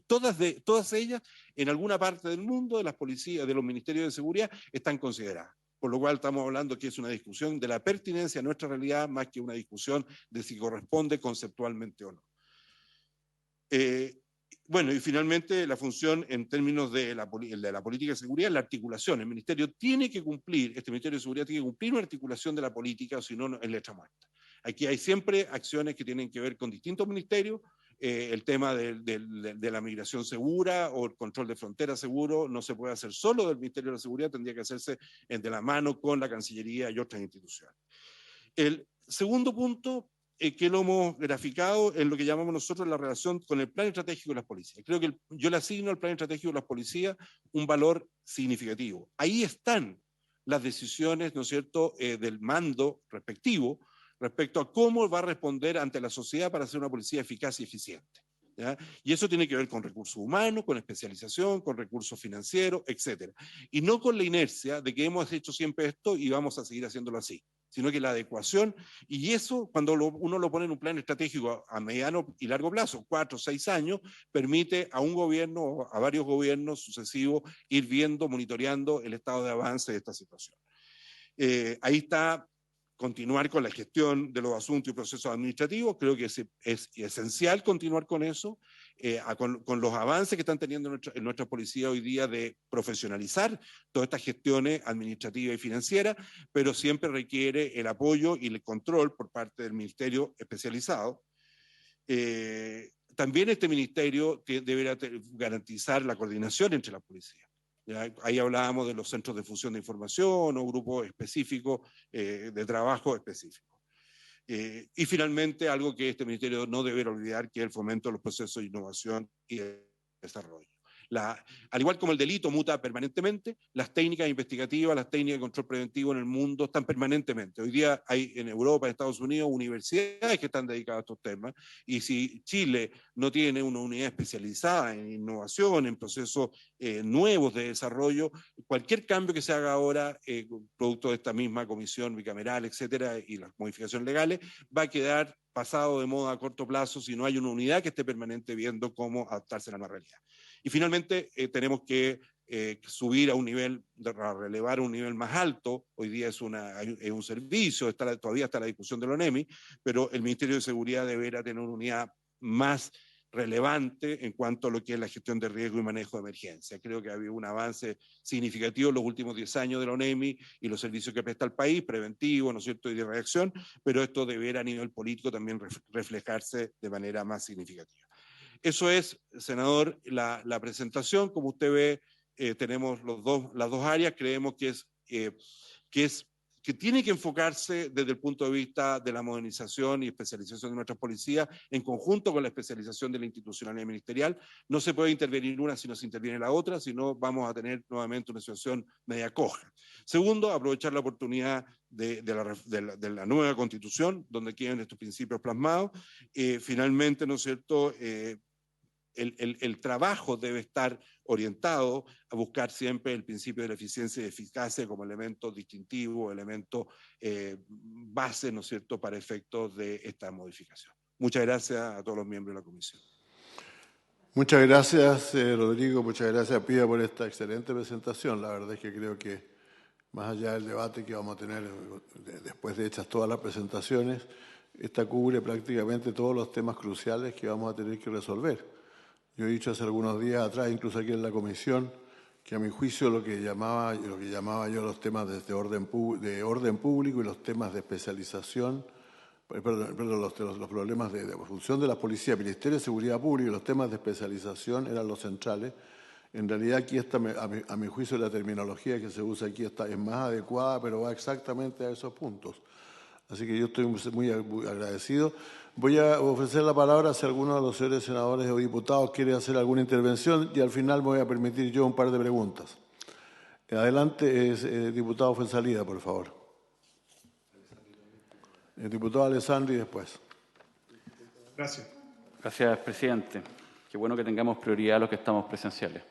Todas ellas, en alguna parte del mundo, de las policías, de los ministerios de seguridad, están consideradas. Por lo cual estamos hablando que es una discusión de la pertinencia a nuestra realidad más que una discusión de si corresponde conceptualmente o no. Bueno, y finalmente la función en términos de la política de seguridad es la articulación. El ministerio tiene que cumplir, este Ministerio de Seguridad tiene que cumplir una articulación de la política, o si no, es letra muerta. Aquí hay siempre acciones que tienen que ver con distintos ministerios. El tema de la migración segura o el control de fronteras seguro no se puede hacer solo del Ministerio de la Seguridad, tendría que hacerse de la mano con la Cancillería y otras instituciones. El segundo punto que lo hemos graficado en lo que llamamos nosotros la relación con el plan estratégico de las policías. Creo que yo le asigno al plan estratégico de las policías un valor significativo. Ahí están las decisiones, ¿no es cierto?, del mando respectivo, respecto a cómo va a responder ante la sociedad para ser una policía eficaz y eficiente. ¿Ya? Y eso tiene que ver con recursos humanos, con especialización, con recursos financieros, etc. Y no con la inercia de que hemos hecho siempre esto y vamos a seguir haciéndolo así, sino que la adecuación, y eso cuando uno lo pone en un plan estratégico a mediano y largo plazo, 4 o 6 años, permite a un gobierno o a varios gobiernos sucesivos ir viendo, monitoreando el estado de avance de esta situación. Ahí está continuar con la gestión de los asuntos y procesos administrativos, creo que es esencial continuar con eso. con los avances que están teniendo en nuestra policía hoy día de profesionalizar todas estas gestiones administrativas y financieras, pero siempre requiere el apoyo y el control por parte del ministerio especializado. También este ministerio deberá garantizar la coordinación entre las policías. Ahí hablábamos de los centros de fusión de información o grupos específicos de trabajo específicos. Y finalmente, algo que este ministerio no deberá olvidar, que es el fomento de los procesos de innovación y de desarrollo. Al igual como el delito muta permanentemente, las técnicas investigativas, las técnicas de control preventivo en el mundo están permanentemente. Hoy día hay en Europa, en Estados Unidos, universidades que están dedicadas a estos temas, y si Chile no tiene una unidad especializada en innovación, en procesos nuevos de desarrollo, cualquier cambio que se haga ahora, producto de esta misma comisión bicameral, etcétera, y las modificaciones legales, va a quedar pasado de moda a corto plazo si no hay una unidad que esté permanente viendo cómo adaptarse a la nueva realidad. Y finalmente tenemos que subir a un nivel, a relevar a un nivel más alto. Hoy día es un servicio, todavía está la discusión de la ONEMI, pero el Ministerio de Seguridad deberá tener una unidad más relevante en cuanto a lo que es la gestión de riesgo y manejo de emergencia. Creo que ha habido un avance significativo en los últimos 10 años de la ONEMI y los servicios que presta el país, preventivo, ¿no es cierto?, y de reacción, pero esto deberá a nivel político también reflejarse de manera más significativa. Eso es, senador, la presentación. Como usted ve, tenemos las dos áreas. Creemos que tiene que enfocarse desde el punto de vista de la modernización y especialización de nuestras policías, en conjunto con la especialización de la institucionalidad ministerial. No se puede intervenir una si no se interviene la otra, si no vamos a tener nuevamente una situación media coja. Segundo, aprovechar la oportunidad de la nueva Constitución, donde queden estos principios plasmados. Finalmente, ¿no es cierto?, el trabajo debe estar orientado a buscar siempre el principio de la eficiencia y eficacia como elemento distintivo, elemento base, ¿no es cierto?, para efectos de esta modificación. Muchas gracias a todos los miembros de la comisión. Muchas gracias, Rodrigo. Muchas gracias, Pía, por esta excelente presentación. La verdad es que creo que más allá del debate que vamos a tener después de hechas todas las presentaciones, esta cubre prácticamente todos los temas cruciales que vamos a tener que resolver. Yo he dicho hace algunos días atrás, incluso aquí en la comisión, que a mi juicio lo que llamaba yo los temas de orden público y los temas de especialización, perdón, los problemas de función de la policía, Ministerio de Seguridad Pública y los temas de especialización eran los centrales. En realidad aquí a mi juicio la terminología que se usa aquí es más adecuada, pero va exactamente a esos puntos. Así que yo estoy muy agradecido. Voy a ofrecer la palabra si alguno de los señores senadores o diputados quiere hacer alguna intervención y al final me voy a permitir yo un par de preguntas. Adelante, diputado Fuenzalida, por favor. El diputado Alessandri después. Gracias. Gracias, presidente. Qué bueno que tengamos prioridad a los que estamos presenciales.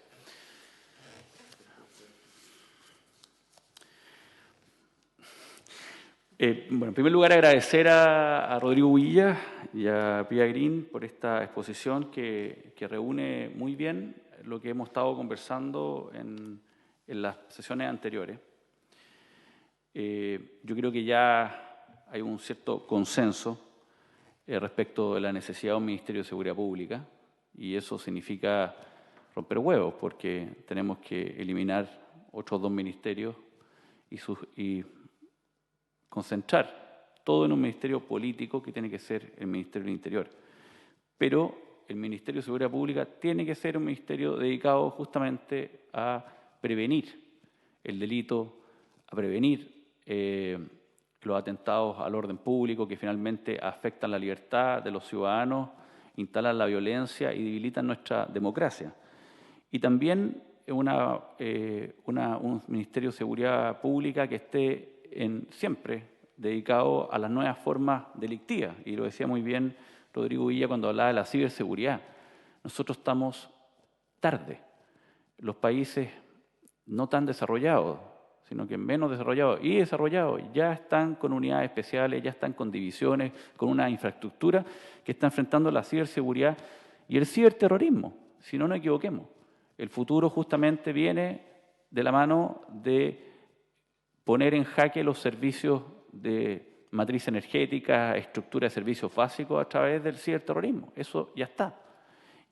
Bueno, en primer lugar, agradecer a Rodrigo Villa y a Pía Green por esta exposición que reúne muy bien lo que hemos estado conversando en las sesiones anteriores. Yo creo que ya hay un cierto consenso respecto de la necesidad de un Ministerio de Seguridad Pública, y eso significa romper huevos, porque tenemos que eliminar otros dos ministerios y concentrar todo en un ministerio político que tiene que ser el Ministerio del Interior. Pero el Ministerio de Seguridad Pública tiene que ser un ministerio dedicado justamente a prevenir el delito, a prevenir los atentados al orden público que finalmente afectan la libertad de los ciudadanos, instalan la violencia y debilitan nuestra democracia. Y también un Ministerio de Seguridad Pública que esté siempre dedicado a las nuevas formas delictivas. Y lo decía muy bien Rodrigo Villa cuando hablaba de la ciberseguridad. Nosotros estamos tarde. Los países no tan desarrollados, sino que menos desarrollados y desarrollados, ya están con unidades especiales, ya están con divisiones, con una infraestructura que está enfrentando la ciberseguridad y el ciberterrorismo, si no nos equivoquemos. El futuro justamente viene de la mano de poner en jaque los servicios de matriz energética, estructura de servicios básicos a través del ciberterrorismo. Eso ya está.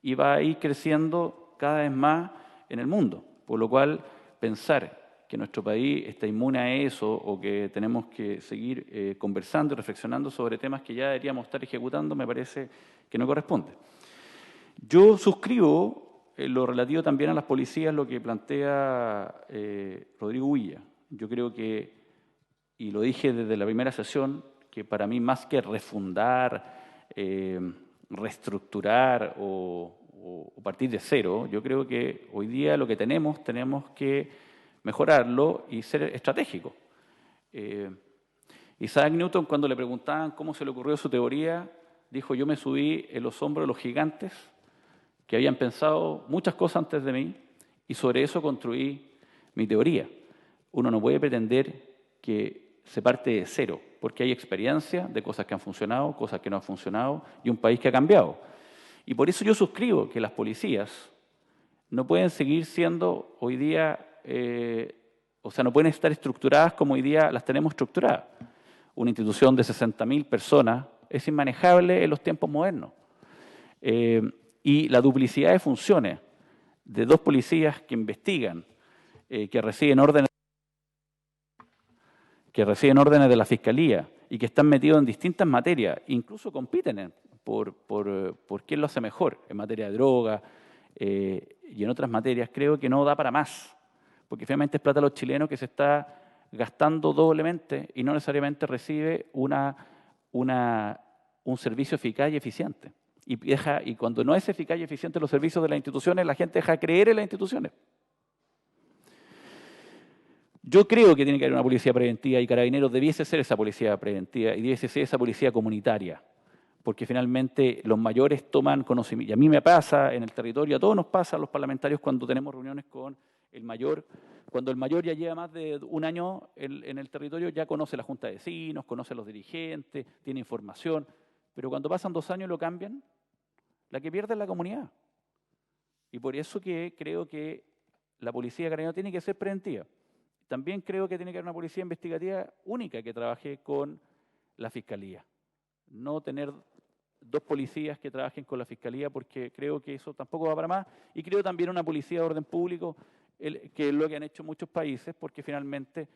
y va a ir creciendo cada vez más en el mundo. Por lo cual, pensar que nuestro país está inmune a eso o que tenemos que seguir conversando y reflexionando sobre temas que ya deberíamos estar ejecutando, me parece que no corresponde. Yo suscribo en lo relativo también a las policías lo que plantea Rodrigo Huilla. Yo creo que, y lo dije desde la primera sesión, que para mí más que refundar, reestructurar o partir de cero, yo creo que hoy día lo que tenemos que mejorarlo y ser estratégico. Isaac Newton, cuando le preguntaban cómo se le ocurrió su teoría, dijo: yo me subí en los hombros de los gigantes que habían pensado muchas cosas antes de mí y sobre eso construí mi teoría. Uno no puede pretender que se parte de cero, porque hay experiencia de cosas que han funcionado, cosas que no han funcionado y un país que ha cambiado. Y por eso yo suscribo que las policías no pueden seguir siendo hoy día, no pueden estar estructuradas como hoy día las tenemos estructuradas. Una institución de 60.000 personas es inmanejable en los tiempos modernos. Y la duplicidad de funciones de 2 policías que investigan, que reciben órdenes de la Fiscalía y que están metidos en distintas materias, incluso compiten por quién lo hace mejor en materia de droga y en otras materias, creo que no da para más, porque finalmente es plata de los chilenos que se está gastando doblemente y no necesariamente recibe un servicio eficaz y eficiente. Y cuando no es eficaz y eficiente los servicios de las instituciones, la gente deja de creer en las instituciones. Yo creo que tiene que haber una policía preventiva y Carabineros debiese ser esa policía preventiva y debiese ser esa policía comunitaria, porque finalmente los mayores toman conocimiento. Y a mí me pasa en el territorio, a todos nos pasa, a los parlamentarios, cuando tenemos reuniones con el mayor, cuando el mayor ya lleva más de un año en el territorio, ya conoce la junta de vecinos, conoce a los dirigentes, tiene información, pero cuando pasan 2 años y lo cambian, la que pierde es la comunidad. Y por eso que creo que la policía de Carabineros tiene que ser preventiva. También creo que tiene que haber una policía investigativa única que trabaje con la Fiscalía. No tener 2 policías que trabajen con la Fiscalía, porque creo que eso tampoco va para más. Y creo también una policía de orden público, que es lo que han hecho muchos países, porque finalmente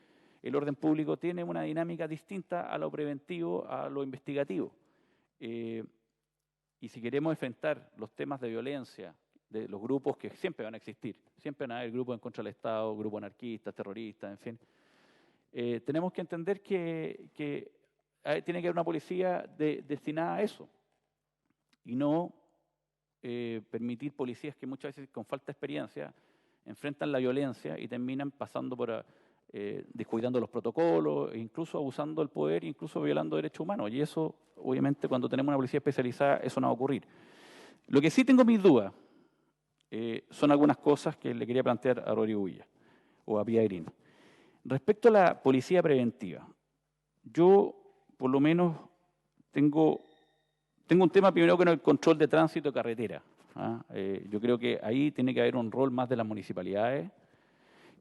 el orden público tiene una dinámica distinta a lo preventivo, a lo investigativo. Y si queremos enfrentar los temas de violencia, de los grupos que siempre van a existir, siempre van a haber grupos en contra del Estado, grupos anarquistas, terroristas, en fin, tenemos que entender que tiene que haber una policía destinada a eso y no permitir policías que muchas veces con falta de experiencia enfrentan la violencia y terminan pasando por descuidando los protocolos, incluso abusando del poder, incluso violando derechos humanos. Y eso, obviamente, cuando tenemos una policía especializada, eso no va a ocurrir. Lo que sí tengo mis dudas son algunas cosas que le quería plantear a Rodrigo Huilla o a Pía Green. Respecto a la policía preventiva, yo por lo menos tengo un tema primero con el control de tránsito de carretera. Yo creo que ahí tiene que haber un rol más de las municipalidades.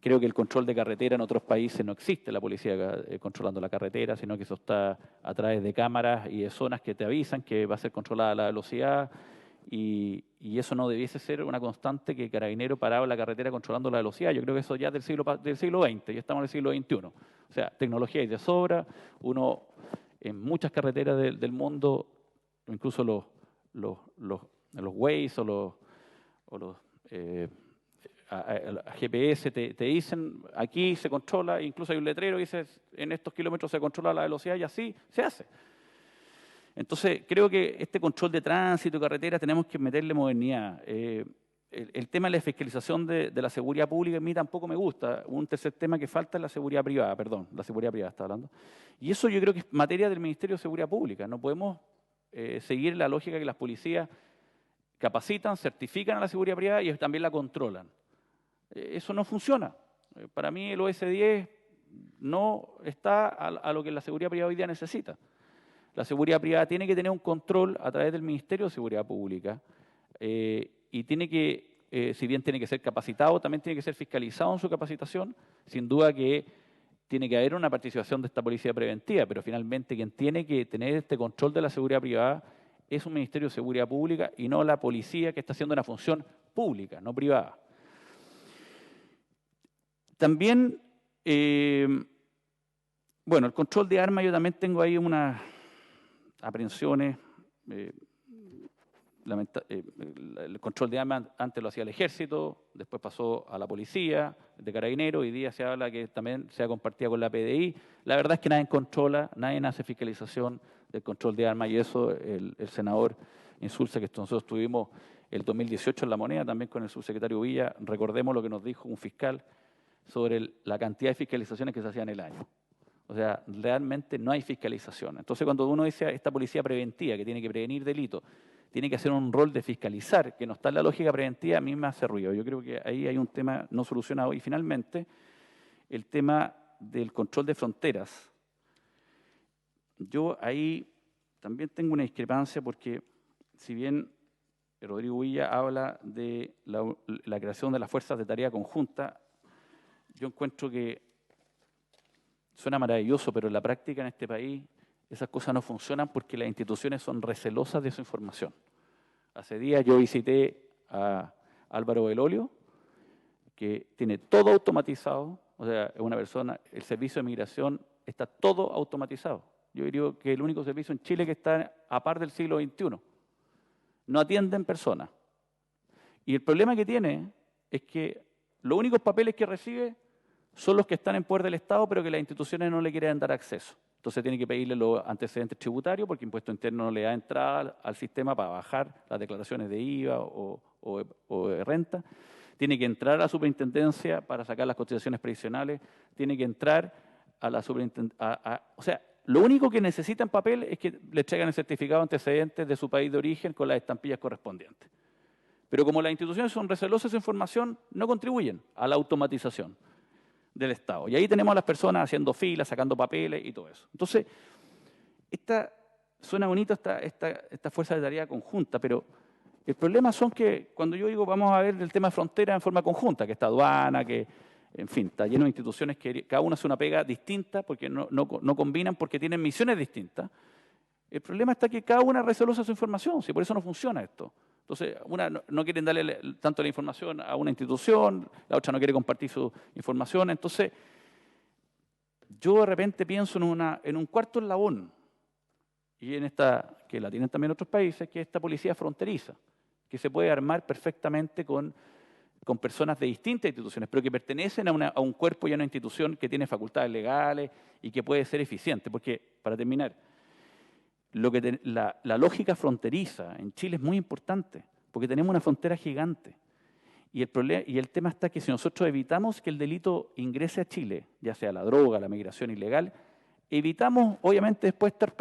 Creo que el control de carretera en otros países no existe, la policía controlando la carretera, sino que eso está a través de cámaras y de zonas que te avisan que va a ser controlada la velocidad y eso no debiese ser una constante que Carabinero paraba en la carretera controlando la velocidad. Yo creo que eso ya es del siglo XX, ya estamos en el siglo XXI. O sea, tecnología hay de sobra, uno en muchas carreteras del mundo, incluso los Waze o los GPS te dicen, aquí se controla, incluso hay un letrero que dice, en estos kilómetros se controla la velocidad y así se hace. Entonces, creo que este control de tránsito y carreteras tenemos que meterle modernidad. El tema de la fiscalización de la seguridad pública a mí tampoco me gusta. Un tercer tema que falta es la seguridad privada, la seguridad privada está hablando. Y eso yo creo que es materia del Ministerio de Seguridad Pública. No podemos seguir la lógica que las policías capacitan, certifican a la seguridad privada y también la controlan. Eso no funciona. Para mí el OS10 no está a lo que la seguridad privada hoy día necesita. La seguridad privada tiene que tener un control a través del Ministerio de Seguridad Pública y tiene que, si bien tiene que ser capacitado, también tiene que ser fiscalizado en su capacitación. Sin duda que tiene que haber una participación de esta policía preventiva, pero finalmente quien tiene que tener este control de la seguridad privada es un Ministerio de Seguridad Pública y no la policía que está haciendo una función pública, no privada. También, bueno, el control de armas, yo también tengo ahí unas aprehensiones. El control de armas antes lo hacía el Ejército, después pasó a la policía, de Carabineros, hoy día se habla que también sea compartida con la PDI. La verdad es que nadie controla, nadie hace fiscalización del control de armas, y eso el senador Insulza, que nosotros tuvimos el 2018 en La Moneda, también con el subsecretario Villa, recordemos lo que nos dijo un fiscal sobre la cantidad de fiscalizaciones que se hacían en el año. O sea, realmente no hay fiscalización. Entonces, cuando uno dice esta policía preventiva que tiene que prevenir delitos, tiene que hacer un rol de fiscalizar, que no está en la lógica preventiva, a mí me hace ruido. Yo creo que ahí hay un tema no solucionado. Y finalmente, el tema del control de fronteras. Yo ahí también tengo una discrepancia porque, si bien Rodrigo Villa habla de la creación de las fuerzas de tarea conjunta, yo encuentro que suena maravilloso, pero en la práctica en este país esas cosas no funcionan porque las instituciones son recelosas de su información. Hace días yo visité a Álvaro Belolio, que tiene todo automatizado, o sea, es una persona, el servicio de migración está todo automatizado. Yo diría que el único servicio en Chile que está a par del siglo XXI. No atienden personas. Y el problema que tiene es que los únicos papeles que recibe son los que están en poder del Estado, pero que las instituciones no le quieren dar acceso. Entonces tiene que pedirle los antecedentes tributarios, porque Impuesto Interno no le da entrada al sistema para bajar las declaraciones de IVA o de renta. Tiene que entrar a la superintendencia para sacar las cotizaciones previsionales. Tiene que entrar a la superintendencia. O sea, lo único que necesita en papel es que le traigan el certificado de antecedentes de su país de origen con las estampillas correspondientes. Pero como las instituciones son recelosas de su información, no contribuyen a la automatización del Estado. Y ahí tenemos a las personas haciendo filas, sacando papeles y todo eso. Entonces, suena bonito esta fuerza de tarea conjunta, pero el problema son que cuando yo digo vamos a ver el tema de frontera en forma conjunta, que está aduana, que, en fin, está lleno de instituciones que cada una hace una pega distinta porque no combinan, porque tienen misiones distintas. El problema está que cada una recelosa su información, si por eso no funciona esto. Entonces, una no quieren darle tanto la información a una institución, la otra no quiere compartir su información. Entonces, yo de repente pienso en un cuarto eslabón, y en esta, que la tienen también otros países, que es esta policía fronteriza, que se puede armar perfectamente con personas de distintas instituciones, pero que pertenecen a un cuerpo y a una institución que tiene facultades legales y que puede ser eficiente. Porque, para terminar, la lógica fronteriza en Chile es muy importante, porque tenemos una frontera gigante. Y el tema está que si nosotros evitamos que el delito ingrese a Chile, ya sea la droga, la migración ilegal, evitamos, obviamente, después estar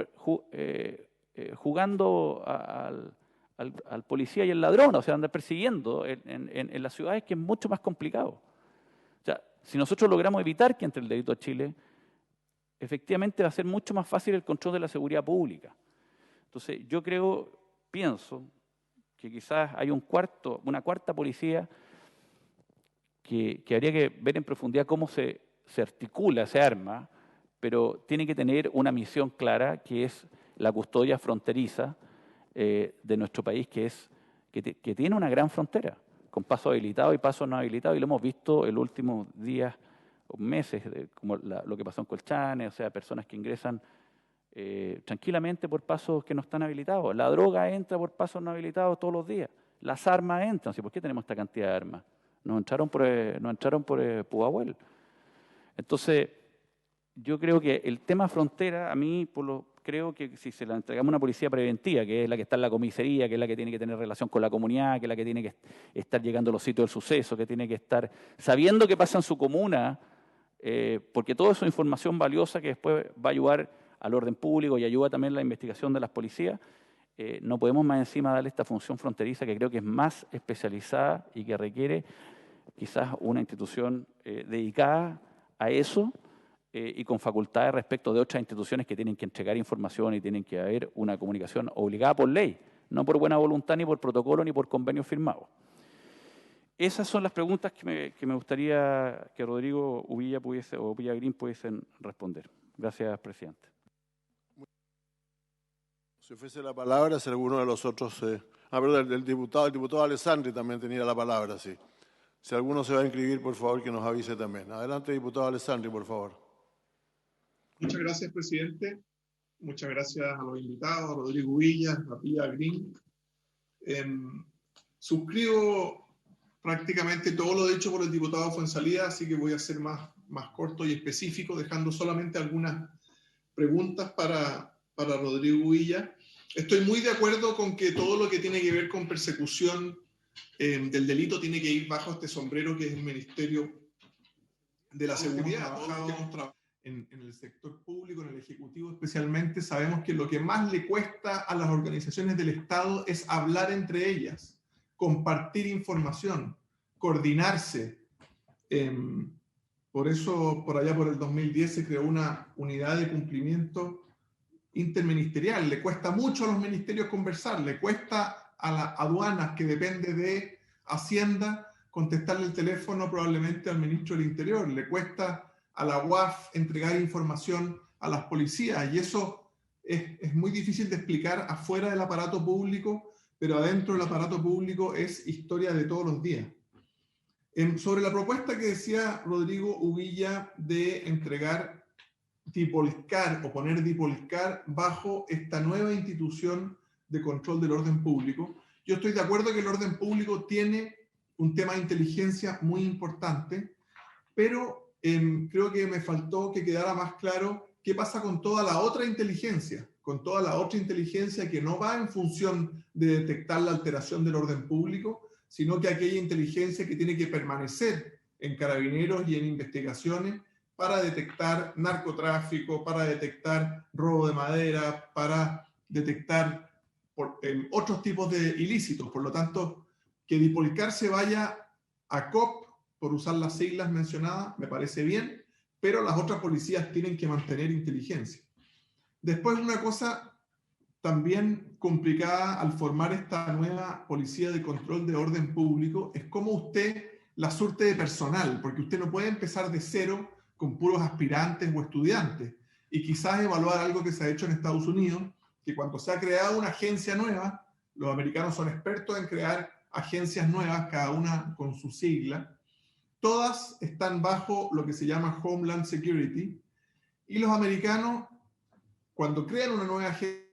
jugando al policía y al ladrón, o sea, andar persiguiendo en las ciudades, que es mucho más complicado. O sea, si nosotros logramos evitar que entre el delito a Chile, efectivamente va a ser mucho más fácil el control de la seguridad pública. Entonces, yo pienso que quizás hay una cuarta policía que habría que ver en profundidad cómo se articula ese arma, pero tiene que tener una misión clara, que es la custodia fronteriza de nuestro país, que tiene una gran frontera, con pasos habilitados y pasos no habilitados, y lo hemos visto en los últimos días o meses, como lo que pasó en Colchane, o sea, personas que ingresan tranquilamente por pasos que no están habilitados. La droga entra por pasos no habilitados todos los días. Las armas entran. ¿Sí? ¿Por qué tenemos esta cantidad de armas? Nos entraron por Pudahuel. Entonces, yo creo que el tema frontera, a mí, creo que si se la entregamos a una policía preventiva, que es la que está en la comisaría, que es la que tiene que tener relación con la comunidad, que es la que tiene que estar llegando a los sitios del suceso, que tiene que estar sabiendo qué pasa en su comuna, porque toda esa información valiosa que después va a ayudar al orden público y ayuda también a la investigación de las policías, no podemos más encima darle esta función fronteriza, que creo que es más especializada y que requiere quizás una institución dedicada a eso, y con facultades respecto de otras instituciones que tienen que entregar información y tienen que haber una comunicación obligada por ley, no por buena voluntad, ni por protocolo, ni por convenio firmado. Esas son las preguntas que me gustaría que Rodrigo Villa o Villa Green pudiesen responder. Gracias, presidente. Se ofrece la palabra si alguno de los otros... perdón, el diputado Alessandri también tenía la palabra, sí. Si alguno se va a inscribir, por favor, que nos avise también. Adelante, diputado Alessandri, por favor. Muchas gracias, presidente. Muchas gracias a los invitados, a Rodrigo Villa, a Pía Green. Suscribo prácticamente todo lo dicho por el diputado Fuenzalida, así que voy a ser más corto y específico, dejando solamente algunas preguntas para Rodrigo Villa. Estoy muy de acuerdo con que todo lo que tiene que ver con persecución del delito tiene que ir bajo este sombrero que es el Ministerio de la Seguridad. Todos los que hemos trabajado en el sector público, en el Ejecutivo especialmente, sabemos que lo que más le cuesta a las organizaciones del Estado es hablar entre ellas, compartir información, coordinarse. Por eso, por allá por el 2010 se creó una unidad de cumplimiento interministerial. Le cuesta mucho a los ministerios conversar, le cuesta a las aduanas, que depende de Hacienda, contestarle el teléfono probablemente al ministro del Interior, le cuesta a la UAF entregar información a las policías, y eso es muy difícil de explicar afuera del aparato público, pero adentro del aparato público es historia de todos los días. Sobre la propuesta que decía Rodrigo Uvilla de entregar Dipolcar o poner Dipolcar bajo esta nueva institución de control del orden público, yo estoy de acuerdo que el orden público tiene un tema de inteligencia muy importante, pero creo que me faltó que quedara más claro qué pasa con toda la otra inteligencia, que no va en función de detectar la alteración del orden público, sino que aquella inteligencia que tiene que permanecer en Carabineros y en investigaciones para detectar narcotráfico, para detectar robo de madera, para detectar otros tipos de ilícitos. Por lo tanto, que Dipolcar se vaya a COP, por usar las siglas mencionadas, me parece bien, pero las otras policías tienen que mantener inteligencia. Después, una cosa también complicada al formar esta nueva policía de control de orden público es cómo usted la surte de personal, porque usted no puede empezar de cero con puros aspirantes o estudiantes, y quizás evaluar algo que se ha hecho en Estados Unidos, que cuando se ha creado una agencia nueva, los americanos son expertos en crear agencias nuevas, cada una con su sigla, todas están bajo lo que se llama Homeland Security, y los americanos, cuando crean una nueva agencia,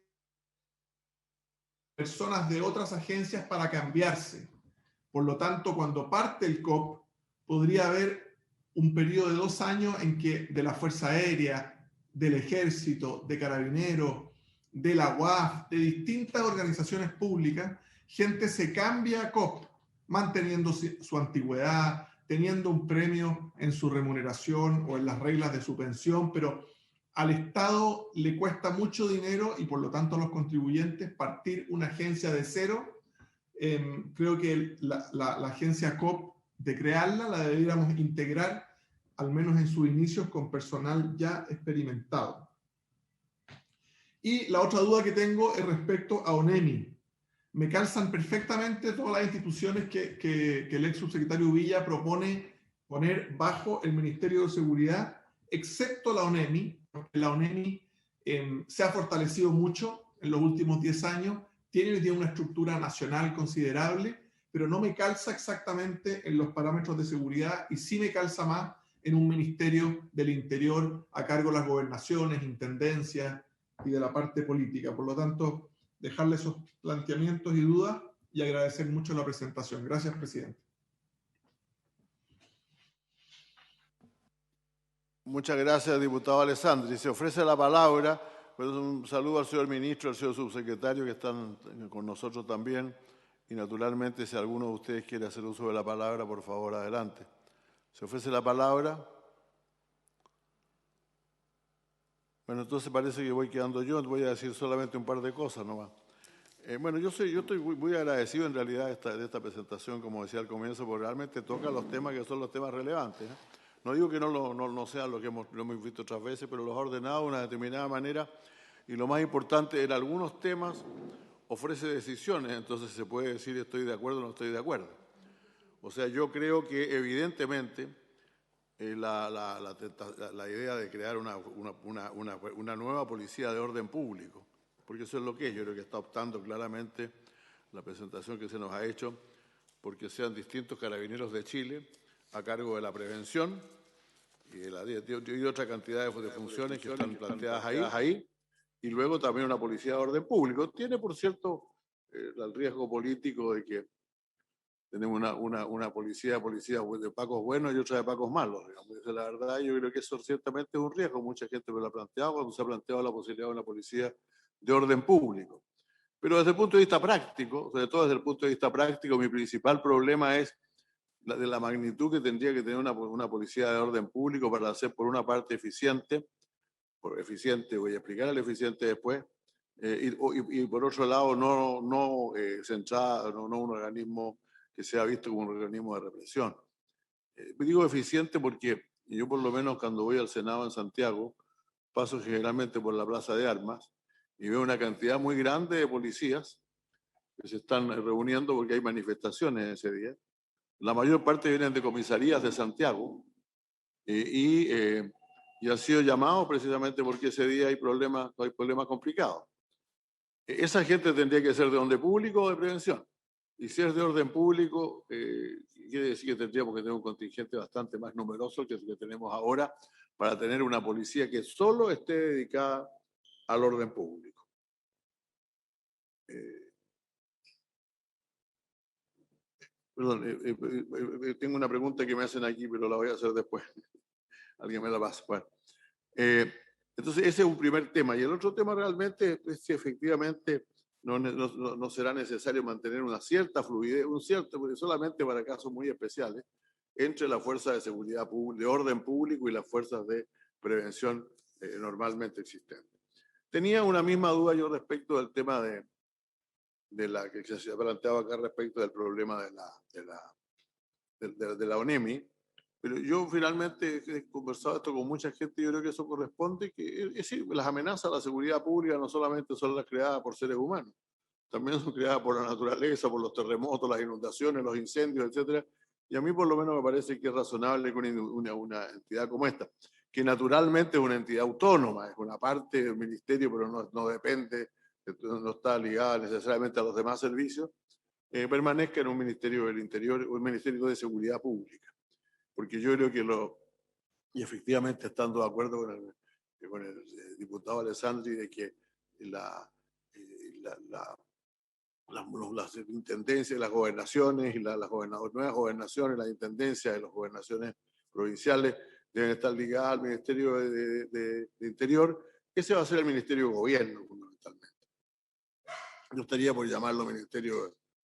personas de otras agencias para cambiarse. Por lo tanto, cuando parte el COP, podría haber un periodo de 2 años en que de la Fuerza Aérea, del Ejército, de Carabineros, de la UAF, de distintas organizaciones públicas, gente se cambia a COP, manteniendo su antigüedad, teniendo un premio en su remuneración o en las reglas de su pensión, pero al Estado le cuesta mucho dinero y por lo tanto a los contribuyentes partir una agencia de cero. Creo que la agencia COP, de crearla, la deberíamos integrar, al menos en sus inicios, con personal ya experimentado. Y la otra duda que tengo es respecto a ONEMI. Me calzan perfectamente todas las instituciones que el ex subsecretario Villa propone poner bajo el Ministerio de Seguridad, excepto la ONEMI, porque la ONEMI se ha fortalecido mucho en los últimos 10 años, tiene hoy día una estructura nacional considerable, pero no me calza exactamente en los parámetros de seguridad y sí me calza más en un Ministerio del Interior a cargo de las gobernaciones, intendencias y de la parte política. Por lo tanto, dejarle esos planteamientos y dudas y agradecer mucho la presentación. Gracias, presidente. Muchas gracias, diputado Alessandri. Se ofrece la palabra, pues un saludo al señor ministro, al señor subsecretario que están con nosotros también. Y naturalmente, si alguno de ustedes quiere hacer uso de la palabra, por favor, adelante. Se ofrece la palabra. Bueno, entonces parece que voy quedando yo, voy a decir solamente un par de cosas nomás. Bueno, yo estoy muy agradecido en realidad de esta presentación, como decía al comienzo, porque realmente toca los temas que son los temas relevantes. No digo que no sean lo que lo hemos visto otras veces, pero los ha ordenado de una determinada manera y lo más importante, en algunos temas ofrece decisiones, entonces se puede decir estoy de acuerdo o no estoy de acuerdo. O sea, yo creo que evidentemente la idea de crear una nueva policía de orden público, porque eso es lo que es. Yo creo que está optando claramente la presentación que se nos ha hecho porque sean distintos carabineros de Chile a cargo de la prevención y otra cantidad de funciones que están planteadas ahí. Y luego también una policía de orden público. Tiene, por cierto, el riesgo político de que tenemos una policía de pacos buenos y otra de pacos malos. Digamos. La verdad, yo creo que eso ciertamente es un riesgo. Mucha gente me lo ha planteado cuando se ha planteado la posibilidad de una policía de orden público. Pero desde el punto de vista práctico, sobre todo desde el punto de vista práctico, mi principal problema es de la magnitud que tendría que tener una policía de orden público para ser, por una parte, eficiente, voy a explicar el eficiente después, y por otro lado, no centrada, no un organismo que sea visto como un organismo de represión. Digo eficiente porque yo, por lo menos, cuando voy al Senado en Santiago, paso generalmente por la Plaza de Armas y veo una cantidad muy grande de policías que se están reuniendo porque hay manifestaciones ese día. La mayor parte vienen de comisarías de Santiago y han sido llamados precisamente porque ese día hay problemas complicados. Esa gente tendría que ser de orden público o de prevención. Y si es de orden público, quiere decir que tendríamos que tener un contingente bastante más numeroso que el que tenemos ahora para tener una policía que solo esté dedicada al orden público. Perdón, tengo una pregunta que me hacen aquí, pero la voy a hacer después. Alguien me la pasa. Bueno, entonces, ese es un primer tema. Y el otro tema realmente es si efectivamente no será necesario mantener una cierta fluidez, porque solamente para casos muy especiales, entre las fuerzas de seguridad de orden público y las fuerzas de prevención normalmente existentes. Tenía una misma duda yo respecto del tema de la que se ha planteado acá respecto del problema de la ONEMI, pero yo finalmente he conversado esto con mucha gente y yo creo que eso corresponde, que sí, las amenazas a la seguridad pública no solamente son las creadas por seres humanos, también son creadas por la naturaleza, por los terremotos, las inundaciones, los incendios, etcétera. Y a mí por lo menos me parece que es razonable que una entidad como esta, que naturalmente es una entidad autónoma, es una parte del ministerio, pero no depende, no está ligada necesariamente a los demás servicios, permanezca en un ministerio del Interior o un ministerio de Seguridad Pública. Porque yo creo que y efectivamente estando de acuerdo con el diputado Alessandri de que las intendencias, las gobernaciones y las nuevas gobernaciones, las intendencias de las gobernaciones provinciales deben estar ligadas al Ministerio de Interior. Ese va a ser el Ministerio de Gobierno, fundamentalmente. Yo estaría por llamarlo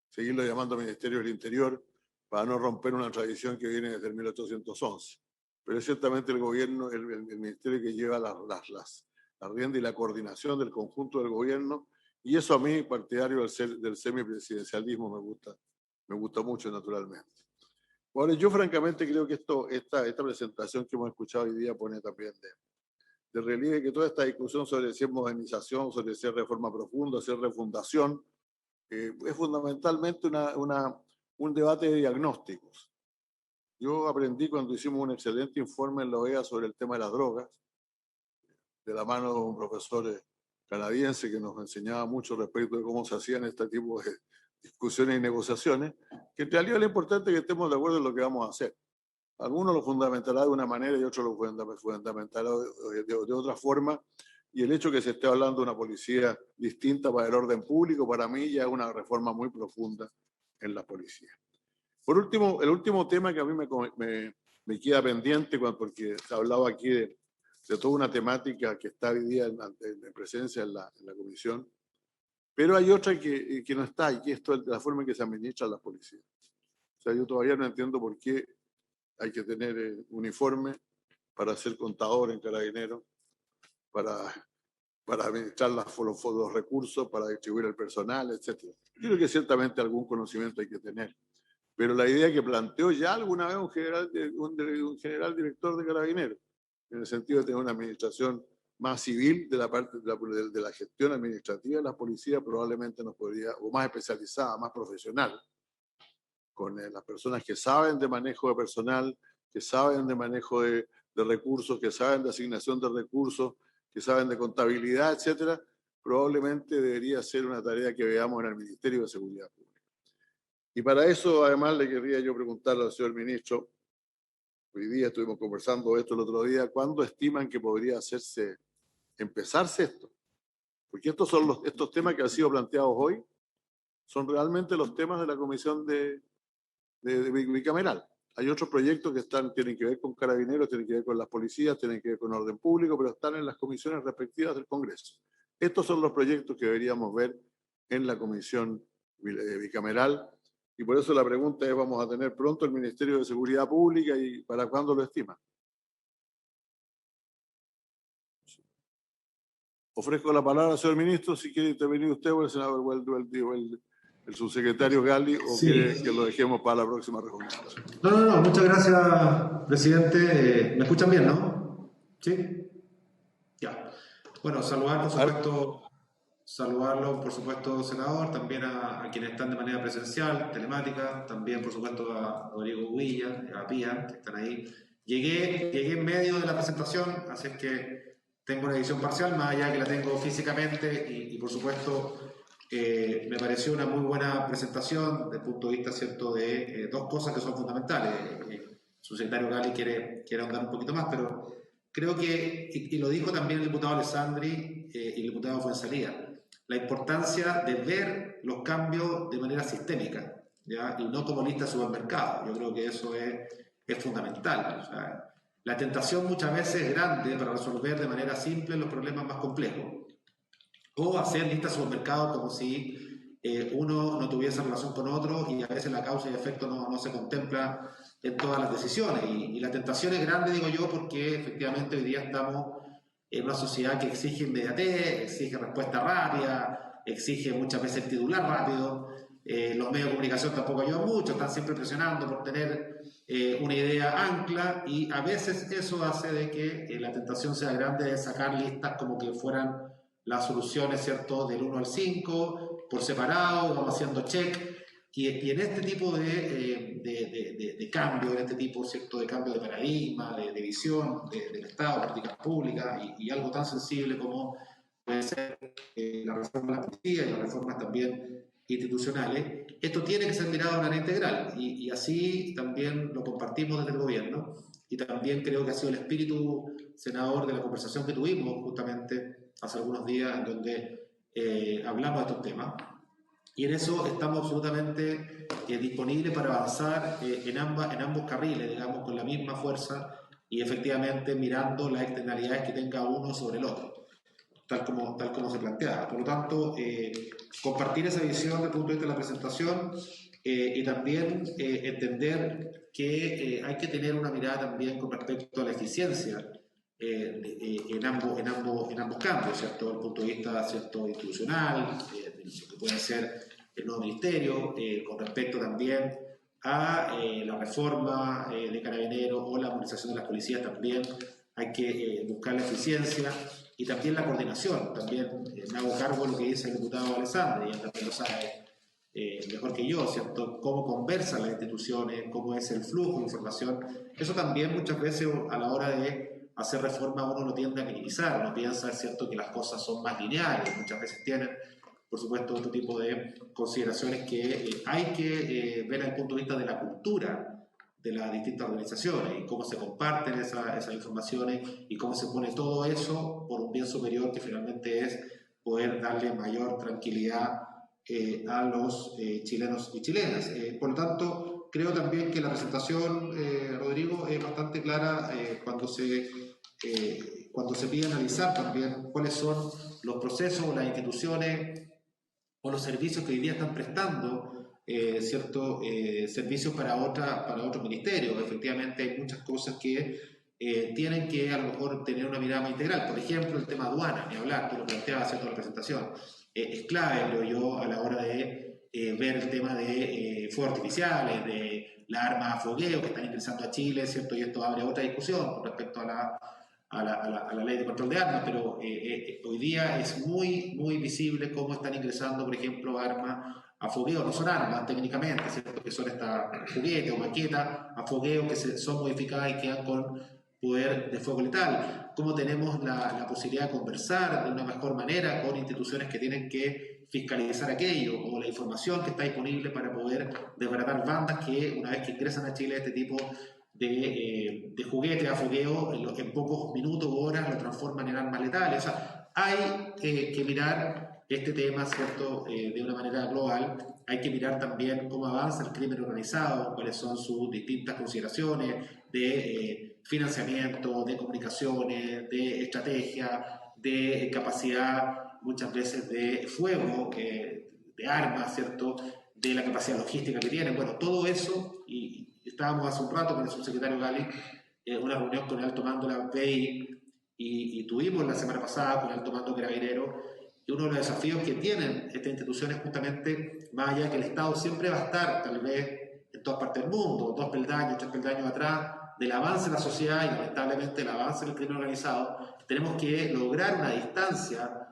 seguirlo llamando Ministerio del Interior, para no romper una tradición que viene desde el 1811. Pero es ciertamente el gobierno, el ministerio que lleva la rienda y la coordinación del conjunto del gobierno, y eso a mí, partidario del semipresidencialismo, me gusta mucho naturalmente. Ahora, yo francamente creo que esta presentación que hemos escuchado hoy día pone también de relieve que toda esta discusión sobre si es modernización, sobre si es reforma profunda, si es refundación, es fundamentalmente un debate de diagnósticos. Yo aprendí cuando hicimos un excelente informe en la OEA sobre el tema de las drogas, de la mano de un profesor canadiense que nos enseñaba mucho respecto de cómo se hacían este tipo de discusiones y negociaciones, que en realidad lo importante es que estemos de acuerdo en lo que vamos a hacer. Algunos lo fundamentarán de una manera y otros lo fundamentarán de otra forma, y el hecho de que se esté hablando de una policía distinta para el orden público, para mí ya es una reforma muy profunda en la policía. Por último, el último tema que a mí me queda pendiente, porque se ha hablado aquí de toda una temática que está hoy día en presencia en la comisión, pero hay otra que no está, y que es la forma en que se administran las policías. O sea, yo todavía no entiendo por qué hay que tener uniforme para ser contador en Carabineros, para administrar los recursos, para distribuir el personal, etc. Yo creo que ciertamente algún conocimiento hay que tener. Pero la idea que planteó ya alguna vez un general director de Carabineros, en el sentido de tener una administración más civil de la parte de la gestión administrativa de las policías, probablemente nos podría, o más especializada, más profesional, con las personas que saben de manejo de personal, que saben de manejo de recursos, que saben de asignación de recursos, que saben de contabilidad, etcétera, probablemente debería ser una tarea que veamos en el Ministerio de Seguridad Pública. Y para eso, además, le querría yo preguntarle al señor ministro, hoy día estuvimos conversando esto el otro día, ¿cuándo estiman que podría empezarse esto? Porque estos temas que han sido planteados hoy son realmente los temas de la comisión de bicameral. Hay otros proyectos que tienen que ver con carabineros, tienen que ver con las policías, tienen que ver con orden público, pero están en las comisiones respectivas del Congreso. Estos son los proyectos que deberíamos ver en la comisión bicameral, y por eso la pregunta es, ¿vamos a tener pronto el Ministerio de Seguridad Pública y para cuándo lo estima? Ofrezco la palabra al señor ministro, si quiere intervenir usted o el senador o el subsecretario Gali, o sí, quiere que lo dejemos para la próxima reunión. No, muchas gracias, presidente. ¿Me escuchan bien, no? ¿Sí? Ya. Bueno, saludarlo, por supuesto, senador, también a quienes están de manera presencial, telemática, también, por supuesto, a Rodrigo Huilla, a Pía, que están ahí. Llegué en medio de la presentación, así es que tengo una edición parcial, más allá que la tengo físicamente, y por supuesto, me pareció una muy buena presentación desde el punto de vista, ¿cierto?, de dos cosas que son fundamentales. El subsecretario Gali quiere ahondar un poquito más, pero creo que, y lo dijo también el diputado Alessandri y el diputado Fuenzalía, la importancia de ver los cambios de manera sistémica, ¿ya? Y no como lista de supermercado. Yo creo que eso es fundamental. O sea, la tentación muchas veces es grande para resolver de manera simple los problemas más complejos, o hacer listas de supermercado como si uno no tuviese relación con otro, y a veces la causa y efecto no se contempla en todas las decisiones. Y la tentación es grande, digo yo, porque efectivamente hoy día estamos en una sociedad que exige inmediatez, exige respuesta rápida, exige muchas veces el titular rápido. Los medios de comunicación tampoco ayudan mucho, están siempre presionando por tener una idea ancla, y a veces eso hace de que la tentación sea grande de sacar listas como que fueran las soluciones, ¿cierto?, del 1 al 5, por separado, vamos haciendo check, y en este tipo de cambio, en este tipo, ¿cierto?, de cambio de paradigma, de visión del Estado, políticas públicas, y algo tan sensible como puede ser la reforma de la policía y las reformas también institucionales, esto tiene que ser mirado de manera integral, y así también lo compartimos desde el gobierno, y también creo que ha sido el espíritu, senador, de la conversación que tuvimos justamente hace algunos días, en donde hablamos de estos temas, y en eso estamos absolutamente disponibles para avanzar en ambos carriles, digamos, con la misma fuerza, y efectivamente mirando las externalidades que tenga uno sobre el otro, tal como se planteaba. Por lo tanto, compartir esa visión desde el punto de vista de la presentación, y también entender que hay que tener una mirada también con respecto a la eficiencia en ambos cambios, ¿cierto? Desde el punto de vista, ¿cierto?, institucional, de lo que puede ser el nuevo ministerio, con respecto también a la reforma de Carabineros o la movilización de las policías. También hay que buscar la eficiencia y también la coordinación. También me hago cargo de lo que dice el diputado Alessandri, y él también lo sabe mejor que yo, ¿cierto?, cómo conversan las instituciones, cómo es el flujo de información. Eso también muchas veces a la hora de hacer reforma uno lo tiende a minimizar, uno piensa, ¿cierto?, que las cosas son más lineales, muchas veces tienen, por supuesto, otro tipo de consideraciones que hay que ver desde el punto de vista de la cultura de las distintas organizaciones, y cómo se comparten esas informaciones, y cómo se pone todo eso por un bien superior, que finalmente es poder darle mayor tranquilidad a los chilenos y chilenas. Por lo tanto, creo también que la presentación, Rodrigo, es bastante clara cuando se pide analizar también cuáles son los procesos, las instituciones o los servicios que hoy día están prestando, servicios para otros ministerios. Efectivamente, hay muchas cosas que tienen que a lo mejor tener una mirada más integral. Por ejemplo, el tema aduana, ni hablar, tú lo planteabas haciendo la presentación. Es clave, creo yo, a la hora de ver el tema de fuegos artificiales, de las armas a fogueo que están ingresando a Chile, ¿cierto? Y esto abre otra discusión con respecto a la ley de control de armas, pero hoy día es muy, muy visible cómo están ingresando, por ejemplo, armas a fogueo. No son armas técnicamente, ¿cierto?, que son estas juguetes o maquetas a fogueo que son modificadas y quedan con poder de fuego letal, cómo tenemos la posibilidad de conversar de una mejor manera con instituciones que tienen que fiscalizar aquello, o la información que está disponible para poder desbaratar bandas que una vez que ingresan a Chile este tipo de juguetes a fogueo, en pocos minutos o horas lo transforman en armas letales. O sea, hay que mirar este tema, ¿cierto?, de una manera global. Hay que mirar también cómo avanza el crimen organizado, cuáles son sus distintas consideraciones de financiamiento, de comunicaciones, de estrategia, de capacidad muchas veces de fuego, de armas, ¿cierto?, de la capacidad logística que tienen. Bueno, todo eso, y estábamos hace un rato con el subsecretario Gali, una reunión con el alto mando de la PI, y tuvimos la semana pasada con el alto mando carabinero, y uno de los desafíos que tienen estas instituciones justamente, más allá que el Estado siempre va a estar, tal vez en todas partes del mundo, 2 peldaños, 3 peldaños atrás, del avance de la sociedad y lamentablemente el avance del crimen organizado, tenemos que lograr una distancia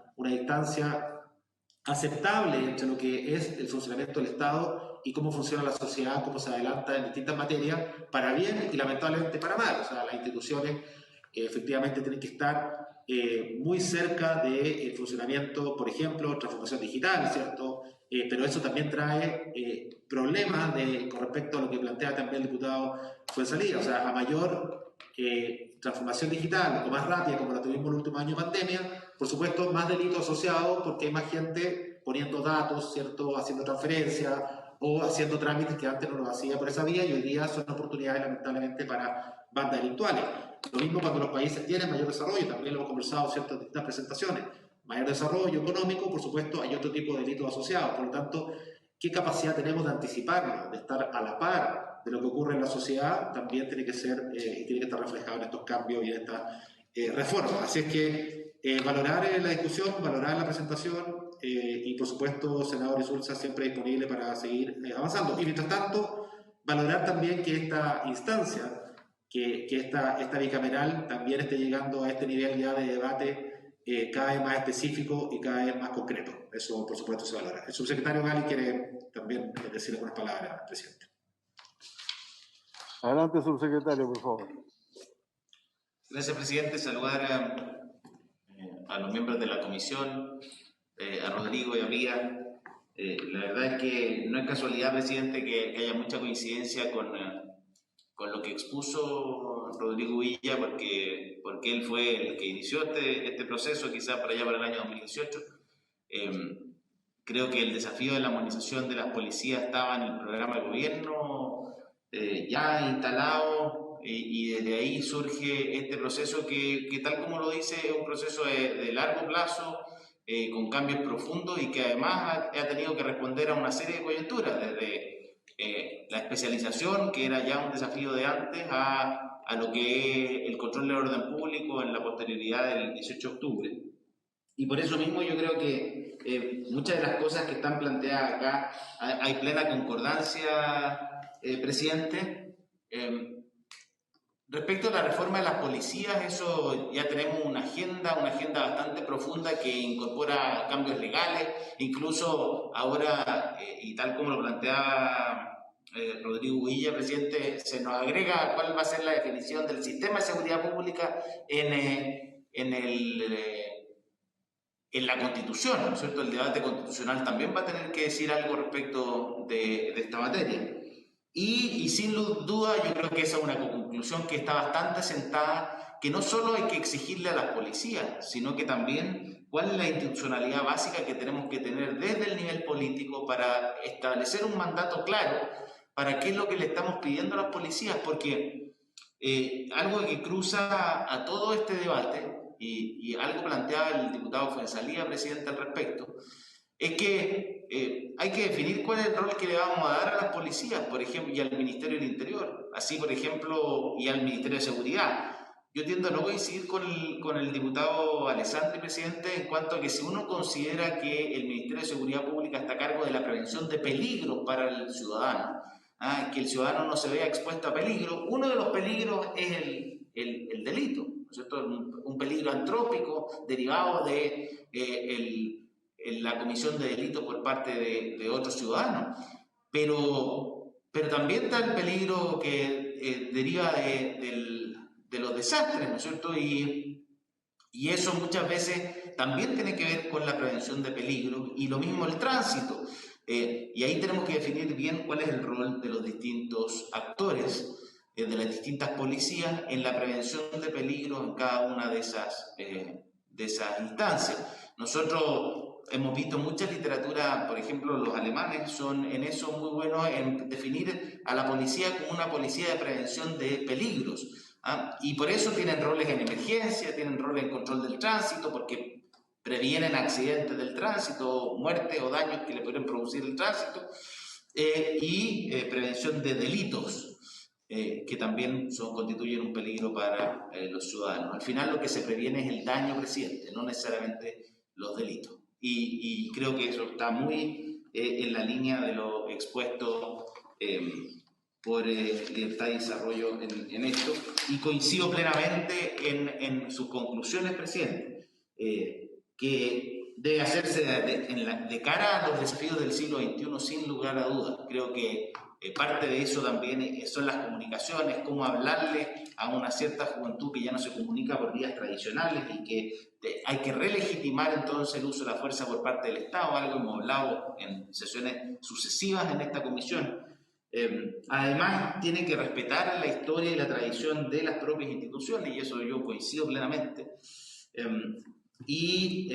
aceptable entre lo que es el funcionamiento del Estado y cómo funciona la sociedad, cómo se adelanta en distintas materias, para bien y lamentablemente para mal. O sea, las instituciones efectivamente tienen que estar muy cerca del funcionamiento, por ejemplo, transformación digital, ¿cierto? Pero eso también trae problemas con respecto a lo que plantea también el diputado Fuenzalía. O sea, a mayor transformación digital o más rápida, como la tuvimos en el último año de pandemia, por supuesto, más delitos asociados porque hay más gente poniendo datos, ¿cierto?, haciendo transferencias o haciendo trámites que antes no lo hacía por esa vía, y hoy día son oportunidades lamentablemente para bandas delictuales. Lo mismo cuando los países tienen mayor desarrollo, también lo hemos conversado en ciertas distintas presentaciones, mayor desarrollo económico, por supuesto, hay otro tipo de delitos asociados. Por lo tanto, ¿qué capacidad tenemos de anticiparnos, de estar a la par de lo que ocurre en la sociedad? También tiene que ser y tiene que estar reflejado en estos cambios y en estas reformas. Así es que valorar la discusión, valorar la presentación y, por supuesto, senador Isulza siempre disponible para seguir avanzando. Y, mientras tanto, valorar también que esta instancia, que esta bicameral también esté llegando a este nivel ya de debate cada vez más específico y cada vez más concreto. Eso, por supuesto, se valora. El subsecretario Gali quiere también decir algunas palabras, presidente. Adelante, subsecretario, por favor. Gracias, presidente. Saludar a los miembros de la comisión, a Rodrigo y a Pía. La verdad es que no es casualidad, presidente, que haya mucha coincidencia con lo que expuso Rodrigo Villa, porque él fue el que inició este proceso, quizás por allá para el año 2018. Creo que el desafío de la armonización de las policías estaba en el programa de gobierno ya instalado, y desde ahí surge este proceso que tal como lo dice, es un proceso de largo plazo, con cambios profundos, y que además ha tenido que responder a una serie de coyunturas, desde la especialización, que era ya un desafío de antes, a lo que es el control del orden público en la posterioridad del 18 de octubre. Y por eso mismo yo creo que muchas de las cosas que están planteadas acá hay plena concordancia, presidente. Respecto a la reforma de las policías, eso ya tenemos una agenda bastante profunda que incorpora cambios legales, incluso ahora, y tal como lo planteaba Rodrigo Villa, presidente, se nos agrega cuál va a ser la definición del sistema de seguridad pública en la Constitución, ¿no es cierto? El debate constitucional también va a tener que decir algo respecto de esta materia. Y sin duda yo creo que esa es una conclusión que está bastante sentada, que no solo hay que exigirle a las policías, sino que también cuál es la institucionalidad básica que tenemos que tener desde el nivel político para establecer un mandato claro para qué es lo que le estamos pidiendo a las policías, porque algo que cruza a todo este debate, y algo planteaba el diputado Fuenzalía, presidente, al respecto, es que hay que definir cuál es el rol que le vamos a dar a las policías, por ejemplo, y al Ministerio del Interior, así por ejemplo, y al Ministerio de Seguridad. Yo tiendo a no coincidir con el diputado Alessandri, presidente, en cuanto a que si uno considera que el Ministerio de Seguridad Pública está a cargo de la prevención de peligros para el ciudadano, que el ciudadano no se vea expuesto a peligro, uno de los peligros es el delito, ¿no es cierto? Un peligro antrópico derivado de la comisión de delitos por parte de otros ciudadanos, pero también está el peligro que deriva de los desastres, ¿no es cierto? Y eso muchas veces también tiene que ver con la prevención de peligro y lo mismo el tránsito. Y ahí tenemos que definir bien cuál es el rol de los distintos actores, de las distintas policías en la prevención de peligro en cada una de esas instancias. Nosotros hemos visto mucha literatura, por ejemplo, los alemanes son en eso muy buenos en definir a la policía como una policía de prevención de peligros. Y por eso tienen roles en emergencia, tienen roles en control del tránsito, porque previenen accidentes del tránsito, muertes o daños que le pueden producir el tránsito, y prevención de delitos, que también constituyen un peligro para los ciudadanos. Al final lo que se previene es el daño, presidente, no necesariamente los delitos. Y creo que eso está muy en la línea de lo expuesto por Libertad y Desarrollo en esto, y coincido plenamente en sus conclusiones, presidente, que debe hacerse de cara a los desafíos del siglo XXI sin lugar a dudas. Creo que parte de eso también son las comunicaciones, cómo hablarle a una cierta juventud que ya no se comunica por vías tradicionales y que hay que relegitimar entonces el uso de la fuerza por parte del Estado, algo que hemos hablado en sesiones sucesivas en esta comisión. Además, tiene que respetar la historia y la tradición de las propias instituciones, y eso yo coincido plenamente, y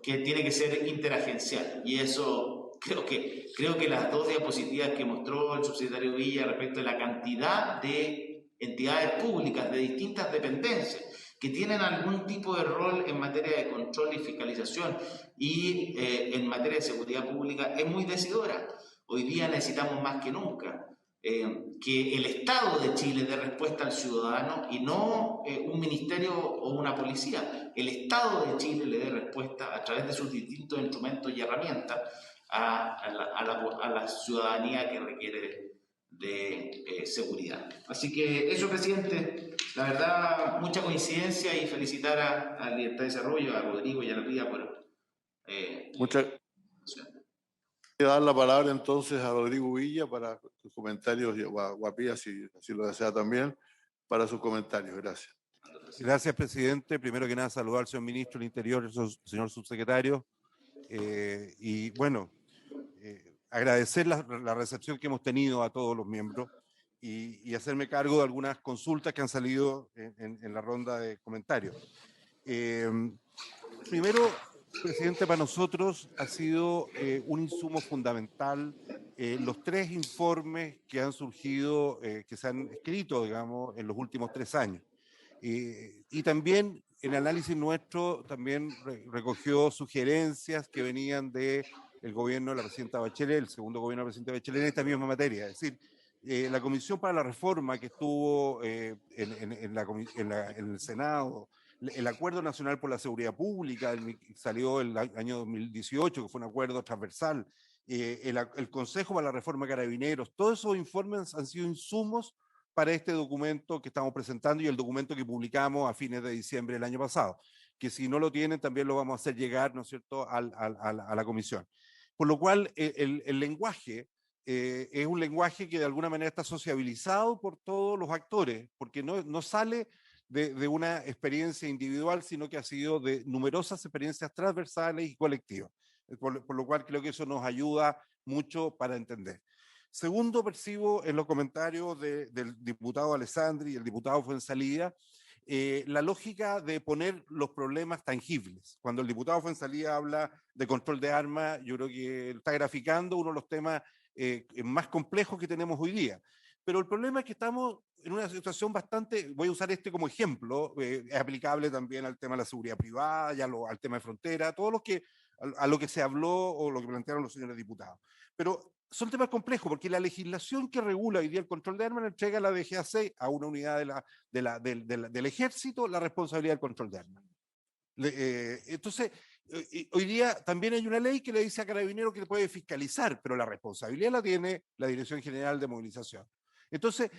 que tiene que ser interagencial, y eso creo que las dos diapositivas que mostró el subsecretario Villa respecto de la cantidad de entidades públicas de distintas dependencias que tienen algún tipo de rol en materia de control y fiscalización y en materia de seguridad pública es muy decidora. Hoy día necesitamos más que nunca que el Estado de Chile dé respuesta al ciudadano y no un ministerio o una policía. El Estado de Chile le dé respuesta a través de sus distintos instrumentos y herramientas a la ciudadanía que requiere de seguridad. Así que eso, presidente, la verdad, mucha coincidencia, y felicitar a Libertad y Desarrollo, a Rodrigo y a la Pía por... Muchas gracias. Dar la palabra entonces a Rodrigo Villa para sus comentarios, o a Guapía, si así lo desea también, para sus comentarios. Gracias. Gracias, presidente. Primero que nada, saludar al señor ministro del Interior, señor subsecretario, y bueno, agradecer la recepción que hemos tenido a todos los miembros y hacerme cargo de algunas consultas que han salido en la ronda de comentarios. Primero, presidente, para nosotros ha sido un insumo fundamental los 3 informes que han surgido, que se han escrito, digamos, en los últimos 3 años. Y también el análisis nuestro también recogió sugerencias que venían del gobierno de la presidenta Bachelet, el segundo gobierno de la presidenta Bachelet, en esta misma materia. Es decir, la Comisión para la Reforma que estuvo en el Senado, el Acuerdo Nacional por la Seguridad Pública, salió el año 2018, que fue un acuerdo transversal, el Consejo para la Reforma de Carabineros, todos esos informes han sido insumos para este documento que estamos presentando y el documento que publicamos a fines de diciembre del año pasado, que si no lo tienen también lo vamos a hacer llegar, ¿no es cierto?, a la comisión. Por lo cual el lenguaje es un lenguaje que de alguna manera está sociabilizado por todos los actores, porque no sale de una experiencia individual, sino que ha sido de numerosas experiencias transversales y colectivas, por lo cual creo que eso nos ayuda mucho para entender. Segundo, percibo en los comentarios del diputado Alessandri y el diputado Fuenzalía la lógica de poner los problemas tangibles. Cuando el diputado Fuenzalía habla de control de armas, yo creo que está graficando uno de los temas más complejos que tenemos hoy día. Pero el problema es que estamos en una situación bastante, voy a usar este como ejemplo, es aplicable también al tema de la seguridad privada, y al tema de frontera, todo lo que, a lo que se habló o lo que plantearon los señores diputados. Pero son temas complejos porque la legislación que regula hoy día el control de armas le entrega a la DGAC, a una unidad del ejército, la responsabilidad del control de armas. Entonces, hoy día también hay una ley que le dice a Carabineros que puede fiscalizar, pero la responsabilidad la tiene la Dirección General de Movilización. Entonces,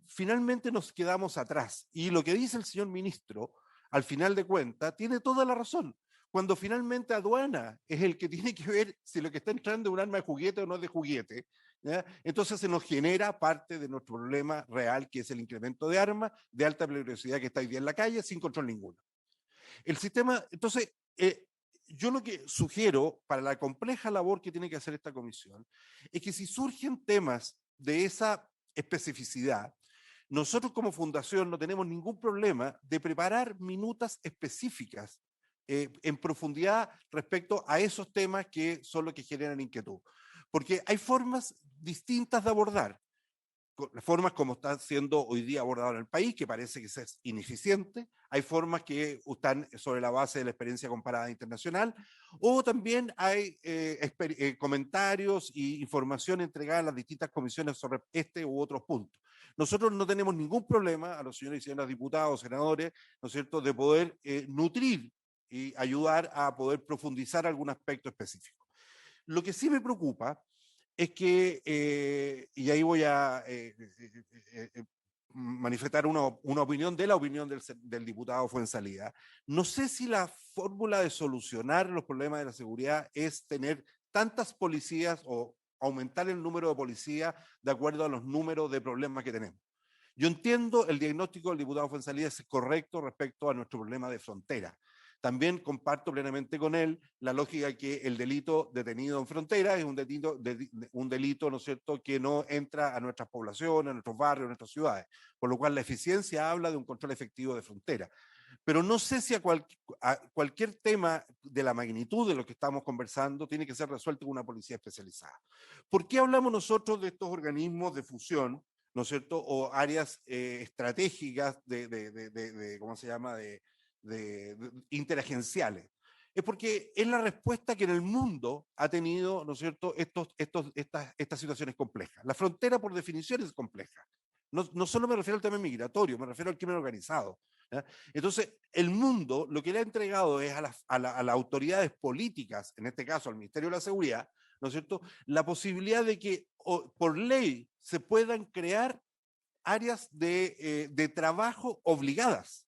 finalmente nos quedamos atrás. Y lo que dice el señor ministro, al final de cuentas, tiene toda la razón. Cuando finalmente aduana es el que tiene que ver si lo que está entrando es un arma de juguete o no es de juguete, ¿ya? Entonces se nos genera parte de nuestro problema real, que es el incremento de armas de alta peligrosidad que está hoy día en la calle sin control ninguno. El sistema, entonces, yo lo que sugiero para la compleja labor que tiene que hacer esta comisión es que si surgen temas de esa especificidad, nosotros como fundación no tenemos ningún problema de preparar minutas específicas en profundidad respecto a esos temas que son los que generan inquietud. Porque hay formas distintas de abordar. Formas como está siendo hoy día abordado en el país, que parece que es ineficiente. Hay formas que están sobre la base de la experiencia comparada internacional, o también hay comentarios e información entregada a las distintas comisiones sobre este u otros puntos. Nosotros no tenemos ningún problema, a los señores y señoras diputados, senadores, ¿no es cierto?, de poder nutrir y ayudar a poder profundizar algún aspecto específico. Lo que sí me preocupa es que, y ahí voy a manifestar una opinión de la opinión del diputado Fuenzalida, no sé si la fórmula de solucionar los problemas de la seguridad es tener tantas policías o aumentar el número de policías de acuerdo a los números de problemas que tenemos. Yo entiendo el diagnóstico del diputado Fuenzalida es correcto respecto a nuestro problema de frontera. También comparto plenamente con él la lógica que el delito detenido en frontera es un delito, ¿no es cierto?, que no entra a nuestras poblaciones, a nuestros barrios, a nuestras ciudades, por lo cual la eficiencia habla de un control efectivo de frontera. Pero no sé si a cualquier tema de la magnitud de lo que estamos conversando tiene que ser resuelto con una policía especializada. ¿Por qué hablamos nosotros de estos organismos de fusión, ¿no es cierto?, o áreas estratégicas ¿cómo se llama?, de interagenciales? Es porque es la respuesta que en el mundo ha tenido, ¿no es cierto?, estas situaciones complejas. La frontera, por definición, es compleja. No solo me refiero al tema migratorio, me refiero al crimen organizado, ¿ya? Entonces, el mundo lo que le ha entregado es a las autoridades políticas, en este caso al Ministerio de la Seguridad, ¿no es cierto?, la posibilidad de que por ley se puedan crear áreas de trabajo obligadas.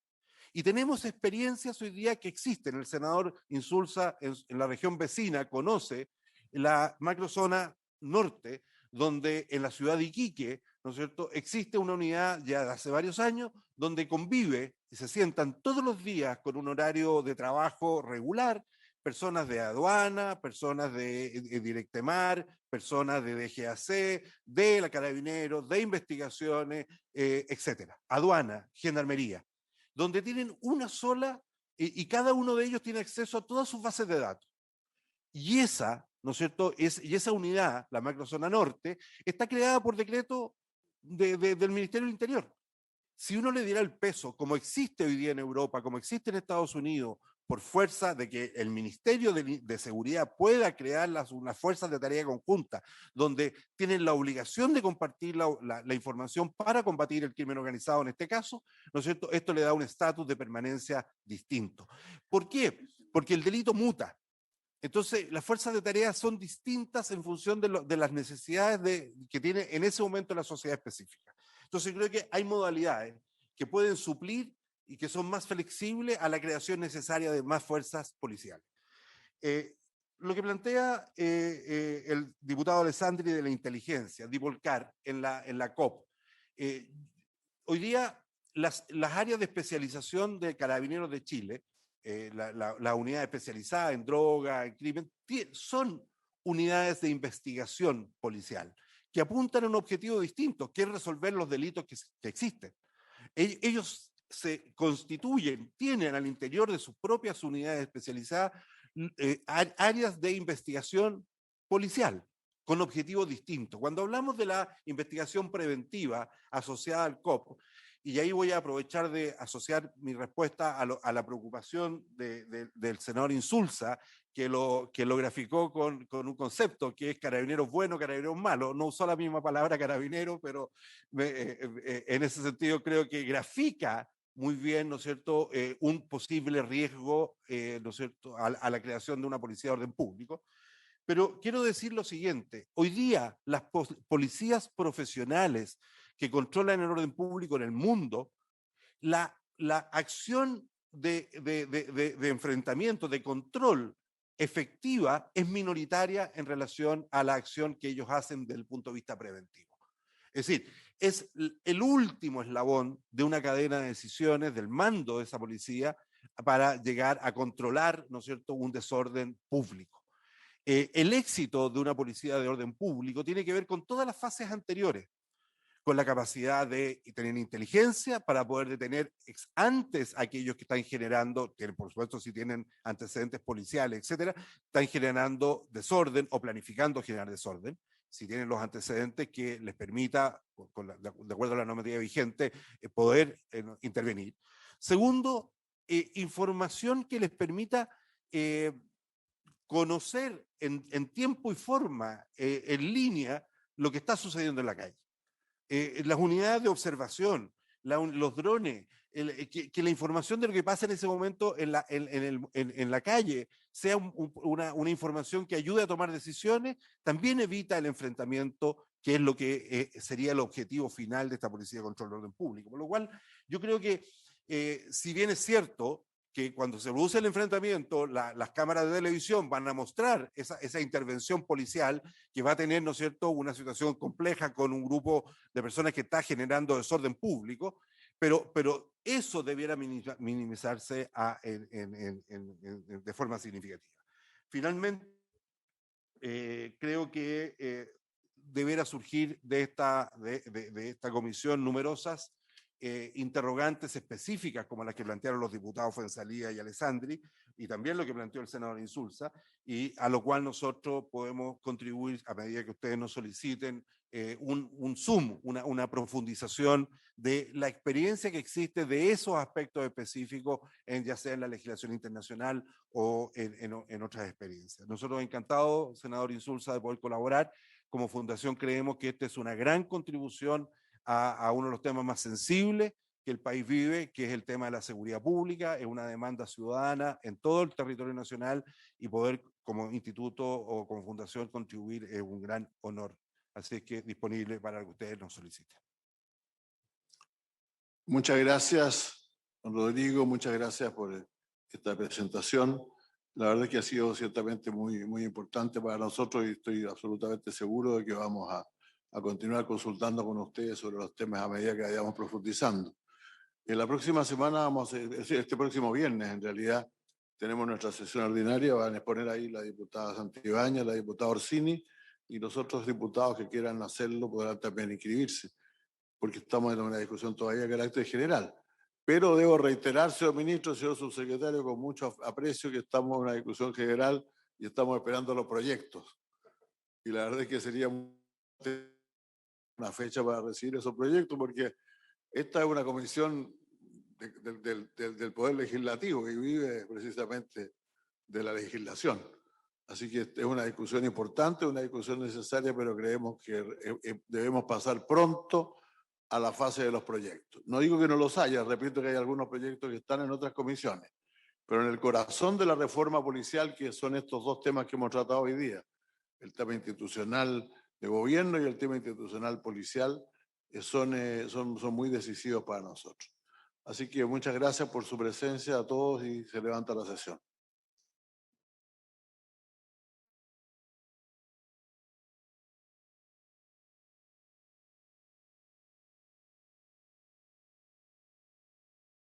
Y tenemos experiencias hoy día que existen. El senador Insulza en la región vecina conoce la macrozona norte, donde en la ciudad de Iquique, ¿no es cierto?, existe una unidad ya de hace varios años donde convive y se sientan todos los días con un horario de trabajo regular, personas de aduana, personas de Directemar, personas de DGAC, de la Carabineros, de investigaciones, etcétera. Aduana, gendarmería, donde tienen una sola, y cada uno de ellos tiene acceso a todas sus bases de datos. Y esa, ¿no es cierto?, y esa unidad, la macrozona norte, está creada por decreto del Ministerio del Interior. Si uno le diera el peso, como existe hoy día en Europa, como existe en Estados Unidos, por fuerza de que el Ministerio de Seguridad pueda crear unas fuerzas de tarea conjunta, donde tienen la obligación de compartir la información para combatir el crimen organizado en este caso, ¿no es cierto?, esto le da un estatus de permanencia distinto. ¿Por qué? Porque el delito muta. Entonces, las fuerzas de tarea son distintas en función de las necesidades que tiene en ese momento la sociedad específica. Entonces, creo que hay modalidades que pueden suplir y que son más flexibles a la creación necesaria de más fuerzas policiales. Lo que plantea el diputado Alessandri de la inteligencia, divulgar en la COP. Hoy día, las áreas de especialización de Carabineros de Chile, la unidad especializada en droga, en crimen, son unidades de investigación policial que apuntan a un objetivo distinto, que es resolver los delitos que existen. Ellos se constituyen, tienen al interior de sus propias unidades especializadas áreas de investigación policial con objetivos distintos. Cuando hablamos de la investigación preventiva asociada al COP, y ahí voy a aprovechar de asociar mi respuesta a la preocupación del senador Insulza, que lo graficó con un concepto que es carabineros buenos, carabineros malos. No usó la misma palabra carabinero, pero en ese sentido creo que grafica muy bien, ¿no es cierto?, un posible riesgo, ¿no es cierto?, a la creación de una policía de orden público. Pero quiero decir lo siguiente, hoy día las policías profesionales que controlan el orden público en el mundo, la acción de enfrentamiento, de control efectiva es minoritaria en relación a la acción que ellos hacen desde el punto de vista preventivo. Es decir, es el último eslabón de una cadena de decisiones del mando de esa policía para llegar a controlar, ¿no es cierto?, un desorden público. El éxito de una policía de orden público tiene que ver con todas las fases anteriores, con la capacidad de tener inteligencia para poder detener antes a aquellos que están generando, por supuesto si tienen antecedentes policiales, etcétera, están generando desorden o planificando generar desorden, si tienen los antecedentes que les permita, de acuerdo a la normativa vigente, poder intervenir. Segundo, información que les permita conocer en tiempo y forma, en línea, lo que está sucediendo en la calle. Las unidades de observación, los drones, que la información de lo que pasa en ese momento en la calle sea una información que ayude a tomar decisiones, también evita el enfrentamiento, que es lo que sería el objetivo final de esta Policía de Control del Orden Público. Por lo cual, yo creo que, si bien es cierto que cuando se produce el enfrentamiento, las cámaras de televisión van a mostrar esa intervención policial que va a tener, ¿no es cierto?, una situación compleja con un grupo de personas que está generando desorden público, pero eso debiera minimizarse de forma significativa. Finalmente, creo que deberá surgir de esta comisión numerosas interrogantes específicas como las que plantearon los diputados Fuenzalía y Alessandri, y también lo que planteó el senador Insulza, y a lo cual nosotros podemos contribuir a medida que ustedes nos soliciten un zoom, una profundización de la experiencia que existe de esos aspectos específicos, ya sea en la legislación internacional o en otras experiencias. Nosotros encantados, senador Insulza, de poder colaborar. Como fundación creemos que esta es una gran contribución a uno de los temas más sensibles que el país vive, que es el tema de la seguridad pública. Es una demanda ciudadana en todo el territorio nacional, y poder como instituto o como fundación contribuir es un gran honor. Así que disponible para que ustedes nos soliciten. Muchas gracias, don Rodrigo, muchas gracias por esta presentación. La verdad es que ha sido ciertamente muy, muy importante para nosotros, y estoy absolutamente seguro de que vamos a continuar consultando con ustedes sobre los temas a medida que vayamos profundizando. En la próxima semana, este próximo viernes en realidad, tenemos nuestra sesión ordinaria. Van a exponer ahí la diputada Santibáñez, la diputada Orsini, y los otros diputados que quieran hacerlo podrán también inscribirse, porque estamos en una discusión todavía de carácter general. Pero debo reiterar, señor ministro, señor subsecretario, con mucho aprecio, que estamos en una discusión general y estamos esperando los proyectos. Y la verdad es que sería una fecha para recibir esos proyectos, porque esta es una comisión del Poder Legislativo que vive precisamente de la legislación. Así que es una discusión importante, una discusión necesaria, pero creemos que debemos pasar pronto a la fase de los proyectos. No digo que no los haya, repito que hay algunos proyectos que están en otras comisiones, pero en el corazón de la reforma policial, que son estos dos temas que hemos tratado hoy día, el tema institucional de gobierno y el tema institucional policial, son muy decisivos para nosotros. Así que muchas gracias por su presencia a todos, y se levanta la sesión.